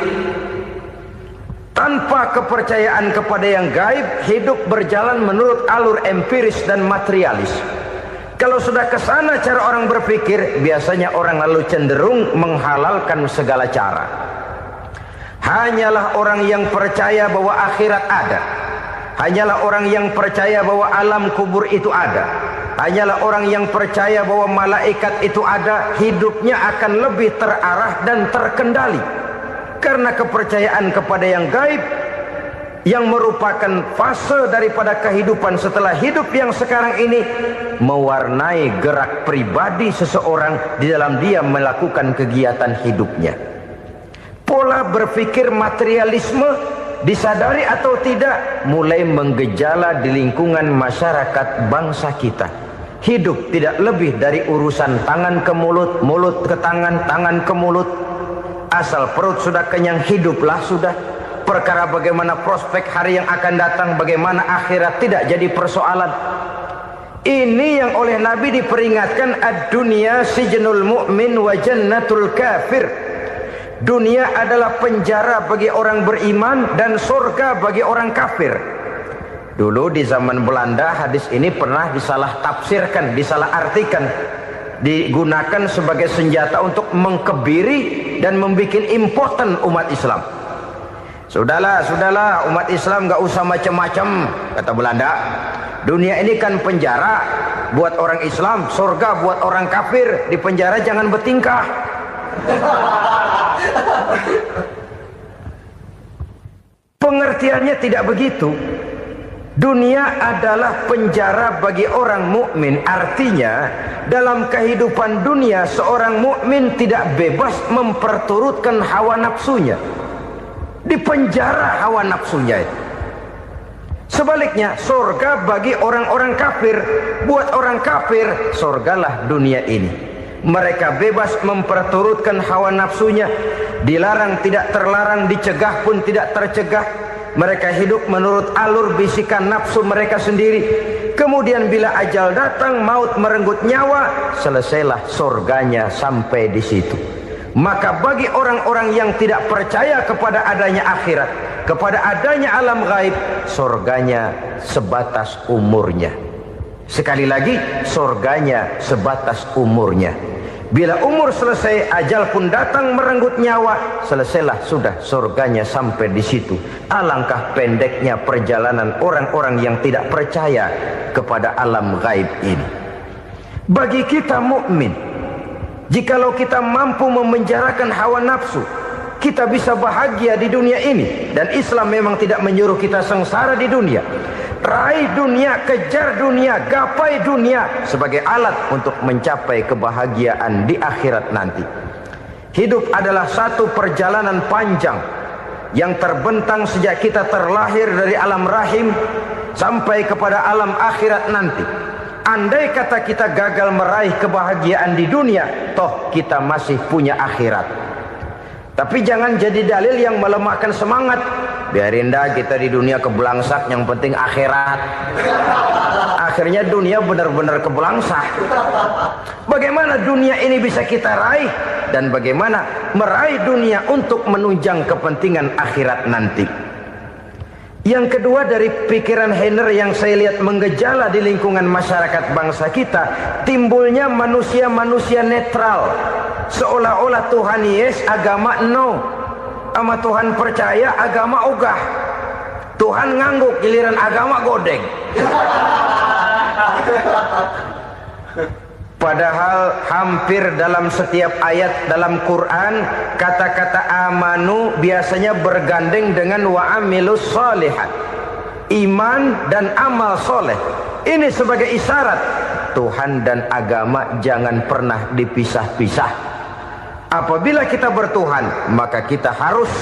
Speaker 1: Tanpa kepercayaan kepada yang gaib, hidup berjalan menurut alur empiris dan materialis. Kalau sudah ke sana cara orang berpikir, biasanya orang lalu cenderung menghalalkan segala cara. Hanyalah orang yang percaya bahwa akhirat ada. Hanyalah orang yang percaya bahwa alam kubur itu ada. Hanyalah orang yang percaya bahwa malaikat itu ada, hidupnya akan lebih terarah dan terkendali. Karena kepercayaan kepada yang gaib, yang merupakan fase daripada kehidupan setelah hidup yang sekarang ini, mewarnai gerak pribadi seseorang di dalam dia melakukan kegiatan hidupnya. Pola berpikir materialisme, disadari atau tidak, mulai menggejala di lingkungan masyarakat bangsa kita. Hidup tidak lebih dari urusan tangan ke mulut, mulut ke tangan, tangan ke mulut. Asal perut sudah kenyang, hiduplah sudah. Perkara bagaimana prospek hari yang akan datang, bagaimana akhirat, tidak jadi persoalan. Ini yang oleh Nabi diperingatkan, ad-dunya sijnul mu'min wa jannatul kafir. Dunia adalah penjara bagi orang beriman dan surga bagi orang kafir. Dulu di zaman Belanda hadis ini pernah disalah tafsirkan, disalah artikan, digunakan sebagai senjata untuk mengkebiri dan membuat impoten umat Islam. Sudahlah umat Islam gak usah macam-macam, kata Belanda. Dunia ini kan penjara buat orang Islam, surga buat orang kafir. Di penjara jangan bertingkah. Pengertiannya tidak begitu. Dunia adalah penjara bagi orang mukmin. Artinya dalam kehidupan dunia seorang mukmin tidak bebas memperturutkan hawa nafsunya. Di penjara hawa nafsunya itu. Sebaliknya surga bagi orang-orang kafir. Buat orang kafir surgalah dunia ini. Mereka bebas memperturutkan hawa nafsunya. Dilarang tidak terlarang, dicegah pun tidak tercegah. Mereka hidup menurut alur bisikan nafsu mereka sendiri. Kemudian bila ajal datang, maut merenggut nyawa, selesailah surganya sampai di situ. Maka bagi orang-orang yang tidak percaya kepada adanya akhirat, kepada adanya alam gaib, surganya sebatas umurnya. Sekali lagi, surganya sebatas umurnya. Bila umur selesai, ajal pun datang merenggut nyawa, selesailah sudah surganya sampai di situ. Alangkah pendeknya perjalanan orang-orang yang tidak percaya kepada alam gaib ini. Bagi kita mukmin, jikalau kita mampu memenjarakan hawa nafsu, kita bisa bahagia di dunia ini. Dan Islam memang tidak menyuruh kita sengsara di dunia. Raih dunia, kejar dunia, gapai dunia sebagai alat untuk mencapai kebahagiaan di akhirat nanti. Hidup adalah satu perjalanan panjang yang terbentang sejak kita terlahir dari alam rahim sampai kepada alam akhirat nanti. Andai kata kita gagal meraih kebahagiaan di dunia, toh kita masih punya akhirat. Tapi jangan jadi dalil yang melemahkan semangat. Biarin dah kita di dunia kebelangsak, yang penting akhirat. Akhirnya dunia benar-benar kebelangsak. Bagaimana dunia ini bisa kita raih, dan bagaimana meraih dunia untuk menunjang kepentingan akhirat nanti. Yang kedua dari pikiran Henner yang saya lihat menggejala di lingkungan masyarakat bangsa kita, timbulnya manusia-manusia netral. Seolah-olah Tuhan yes, agama no. Sama Tuhan percaya, agama ogah. Tuhan ngangguk, giliran agama godeng. Padahal hampir dalam setiap ayat dalam Quran kata-kata amanu biasanya bergandeng dengan wa amilus sholihat, iman dan amal soleh. Ini sebagai isyarat Tuhan dan agama jangan pernah dipisah-pisah. Apabila kita bertuhan, maka kita harus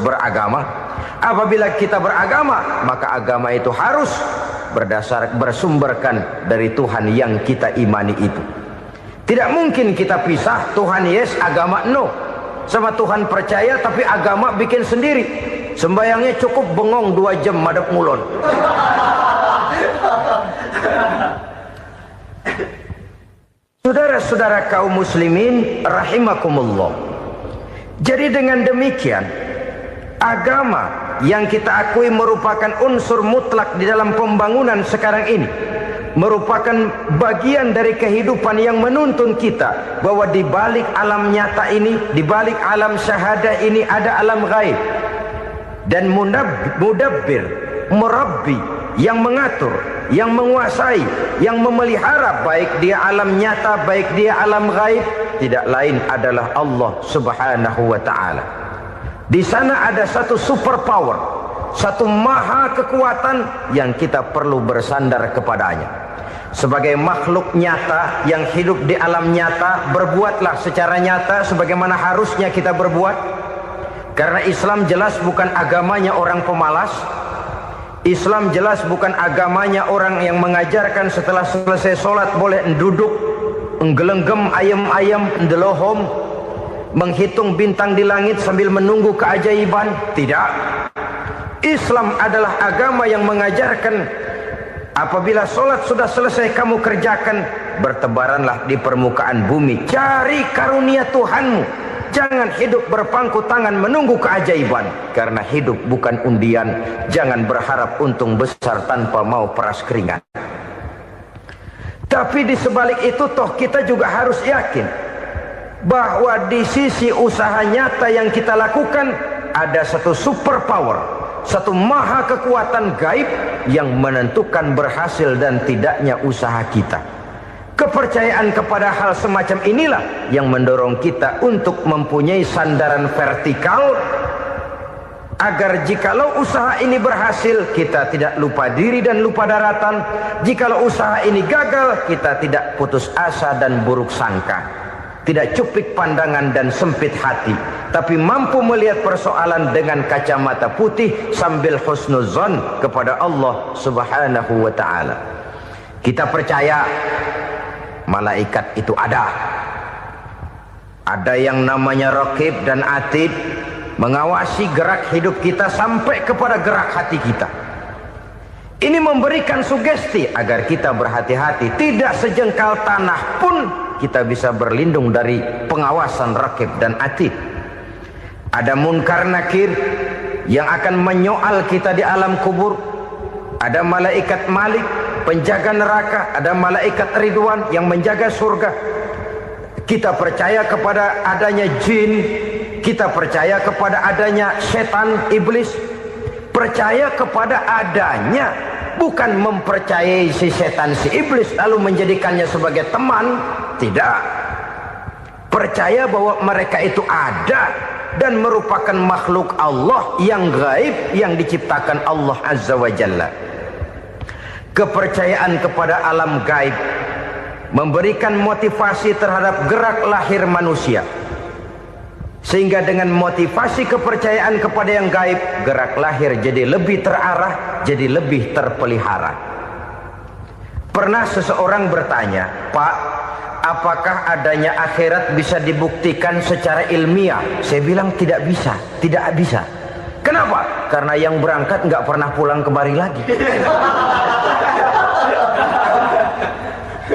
Speaker 1: beragama. Apabila kita beragama, maka agama itu harus bersumberkan dari Tuhan yang kita imani itu. Tidak mungkin kita pisah, Tuhan yes, agama no. Sama Tuhan percaya tapi agama bikin sendiri. Sembayangnya cukup bengong 2 jam madep ngulon. Saudara-saudara kaum muslimin rahimakumullah. Jadi dengan demikian, agama yang kita akui merupakan unsur mutlak di dalam pembangunan sekarang ini, merupakan bagian dari kehidupan yang menuntun kita bahwa di balik alam nyata ini, di balik alam syahadah ini ada alam gaib. Dan mudabbir, murabbi, yang mengatur, yang menguasai, yang memelihara baik dia alam nyata, baik dia alam gaib, tidak lain adalah Allah Subhanahu wa taala. Di sana ada satu super power, satu maha kekuatan yang kita perlu bersandar kepadanya. Sebagai makhluk nyata yang hidup di alam nyata, berbuatlah secara nyata sebagaimana harusnya kita berbuat. Karena Islam jelas bukan agamanya orang pemalas. Islam jelas bukan agamanya orang yang mengajarkan setelah selesai sholat boleh duduk, nggelenggem ayam-ayam, ndelohom, menghitung bintang di langit sambil menunggu keajaiban. Tidak. Islam adalah agama yang mengajarkan apabila sholat sudah selesai kamu kerjakan, bertebaranlah di permukaan bumi, cari karunia Tuhanmu. Jangan hidup berpangku tangan menunggu keajaiban. Karena hidup bukan undian. Jangan berharap untung besar tanpa mau peras keringat. Tapi di sebalik itu toh kita juga harus yakin bahwa di sisi usaha nyata yang kita lakukan ada satu super power, satu maha kekuatan gaib yang menentukan berhasil dan tidaknya usaha kita. Kepercayaan kepada hal semacam inilah yang mendorong kita untuk mempunyai sandaran vertikal, agar jikalau usaha ini berhasil, kita tidak lupa diri dan lupa daratan. Jikalau usaha ini gagal, kita tidak putus asa dan buruk sangka, tidak cupik pandangan dan sempit hati, tapi mampu melihat persoalan dengan kacamata putih sambil husnuzon kepada Allah Subhanahu wa ta'ala. Kita percaya malaikat itu ada. Ada yang namanya raqib dan atid, mengawasi gerak hidup kita sampai kepada gerak hati kita. Ini memberikan sugesti agar kita berhati-hati. Tidak sejengkal tanah pun kita bisa berlindung dari pengawasan raqib dan atid. Ada munkar nakir yang akan menyoal kita di alam kubur. Ada malaikat Malik, penjaga neraka. Ada malaikat Ridwan yang menjaga surga. Kita percaya kepada adanya jin, kita percaya kepada adanya setan, iblis. Percaya kepada adanya, bukan mempercayai si setan, si iblis lalu menjadikannya sebagai teman. Tidak. Percaya bahwa mereka itu ada dan merupakan makhluk Allah yang gaib, yang diciptakan Allah Azza wa Jalla. Kepercayaan kepada alam gaib memberikan motivasi terhadap gerak lahir manusia, sehingga dengan motivasi kepercayaan kepada yang gaib, gerak lahir jadi lebih terarah, jadi lebih terpelihara. Pernah seseorang bertanya, "Pak, apakah adanya akhirat bisa dibuktikan secara ilmiah?" Saya bilang tidak bisa, tidak bisa. Kenapa? Karena yang berangkat nggak pernah pulang kembali lagi.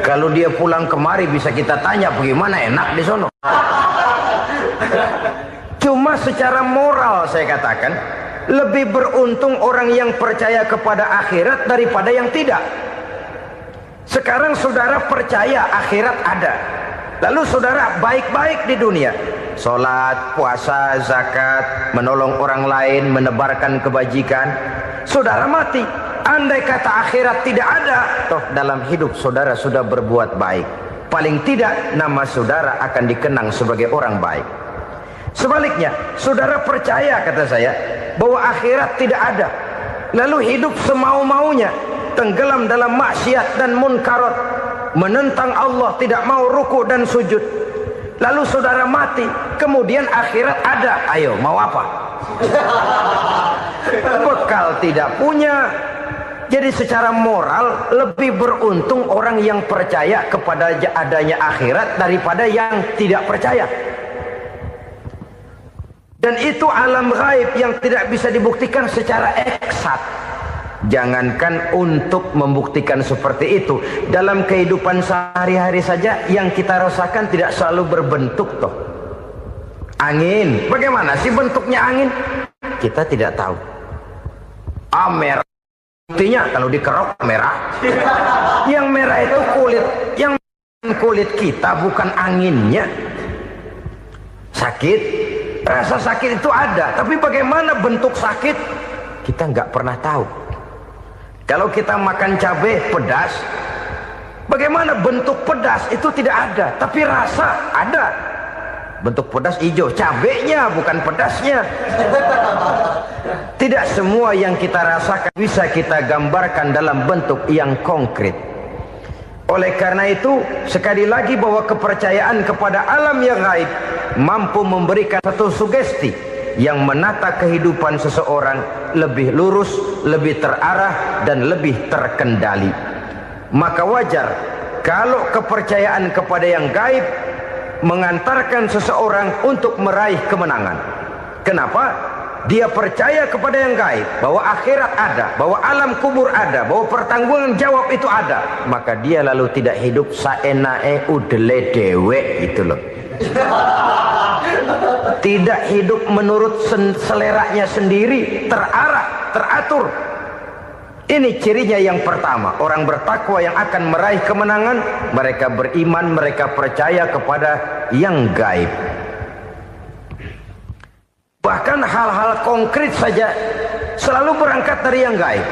Speaker 1: Kalau dia pulang kemari bisa kita tanya bagaimana enak di sono. Cuma secara moral saya katakan, lebih beruntung orang yang percaya kepada akhirat daripada yang tidak. Sekarang saudara percaya akhirat ada, lalu saudara baik-baik di dunia, sholat, puasa, zakat, menolong orang lain, menebarkan kebajikan. Saudara mati. Andai kata akhirat tidak ada, toh dalam hidup saudara sudah berbuat baik. paling tidak nama saudara akan dikenang sebagai orang baik. Sebaliknya, saudara percaya, kata saya, bahwa akhirat tidak ada, lalu hidup semau-maunya, tenggelam dalam maksiat dan munkarat, menentang Allah, tidak mau ruku dan sujud. Lalu saudara mati, kemudian akhirat ada. Ayo, mau apa? Bekal tidak punya. Jadi secara moral lebih beruntung orang yang percaya kepada adanya akhirat daripada yang tidak percaya. Dan itu alam gaib yang tidak bisa dibuktikan secara eksakt. Jangankan untuk membuktikan seperti itu, dalam kehidupan sehari-hari saja yang kita rasakan tidak selalu berbentuk toh. Angin, bagaimana sih bentuknya angin? Kita tidak tahu. Merah, buktinya kalau dikerok merah. Yang merah itu kulit, yang kulit kita bukan anginnya. Sakit, rasa sakit itu ada, tapi bagaimana bentuk sakit kita nggak pernah tahu. Kalau kita makan cabai pedas, bagaimana bentuk pedas itu tidak ada, tapi rasa ada. Bentuk pedas hijau, cabainya bukan pedasnya. Tidak semua yang kita rasakan bisa kita gambarkan dalam bentuk yang konkret. Oleh karena itu, sekali lagi bahwa kepercayaan kepada alam yang gaib mampu memberikan satu sugesti yang menata kehidupan seseorang lebih lurus, lebih terarah, dan lebih terkendali. Maka wajar kalau kepercayaan kepada yang gaib mengantarkan seseorang untuk meraih kemenangan. Kenapa? Dia percaya kepada yang gaib, bahwa akhirat ada, bahwa alam kubur ada, bahwa pertanggungan jawab itu ada. Maka dia lalu tidak hidup saenae udele dewe, itu loh. Tidak hidup menurut seleranya sendiri, terarah, teratur. Ini cirinya yang pertama. Orang bertakwa yang akan meraih kemenangan, mereka beriman, mereka percaya kepada yang gaib. Bahkan hal-hal konkret saja selalu berangkat dari yang gaib.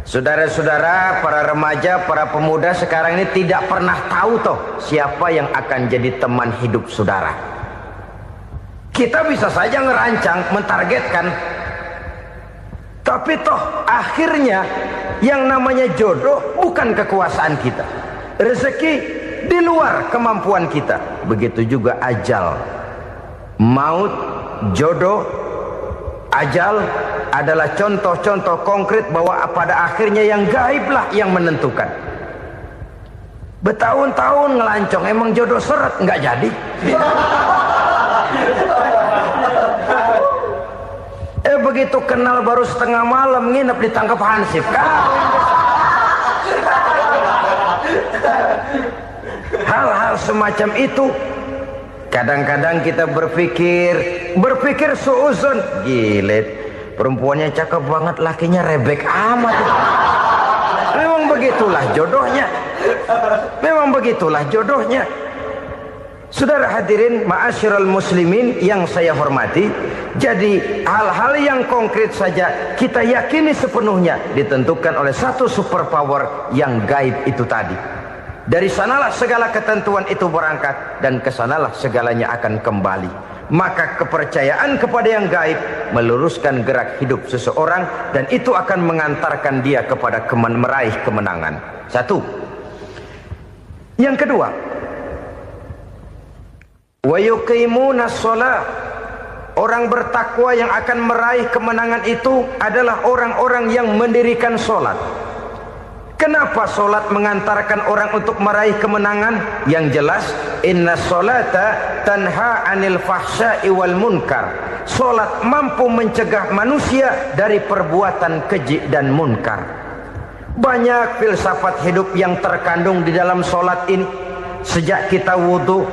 Speaker 1: Saudara-saudara, para remaja, para pemuda sekarang ini tidak pernah tahu toh siapa yang akan jadi teman hidup saudara. Kita bisa saja ngerancang, mentargetkan, tapi toh akhirnya yang namanya jodoh bukan kekuasaan kita. Rezeki di luar kemampuan kita. Begitu juga ajal. Maut, jodoh, ajal adalah contoh-contoh konkret bahwa pada akhirnya yang gaiblah yang menentukan. Bertahun-tahun ngelancong, emang jodoh seret, nggak jadi. Begitu kenal baru setengah malam nginep ditangkap hansip kan. Hal-hal semacam itu kadang-kadang kita berpikir suuzon, gile, perempuannya cakep banget, lakinya rebek amat. Memang begitulah jodohnya. Memang begitulah jodohnya. Saudara hadirin ma'asyiral muslimin yang saya hormati, jadi hal-hal yang konkret saja kita yakini sepenuhnya ditentukan oleh satu superpower yang gaib itu tadi. Dari sanalah segala ketentuan itu berangkat dan kesanalah segalanya akan kembali. Maka kepercayaan kepada yang gaib meluruskan gerak hidup seseorang dan itu akan mengantarkan dia kepada meraih kemenangan. Satu. Yang kedua, wa yuqimuna shalah. Orang bertakwa yang akan meraih kemenangan itu adalah orang-orang yang mendirikan sholat. Kenapa sholat mengantarkan orang untuk meraih kemenangan? Yang jelas, inna sholata tanha anil fahsya'i wal munkar. Sholat mampu mencegah manusia dari perbuatan keji dan munkar. Banyak filsafat hidup yang terkandung di dalam sholat ini. Sejak kita wudhu,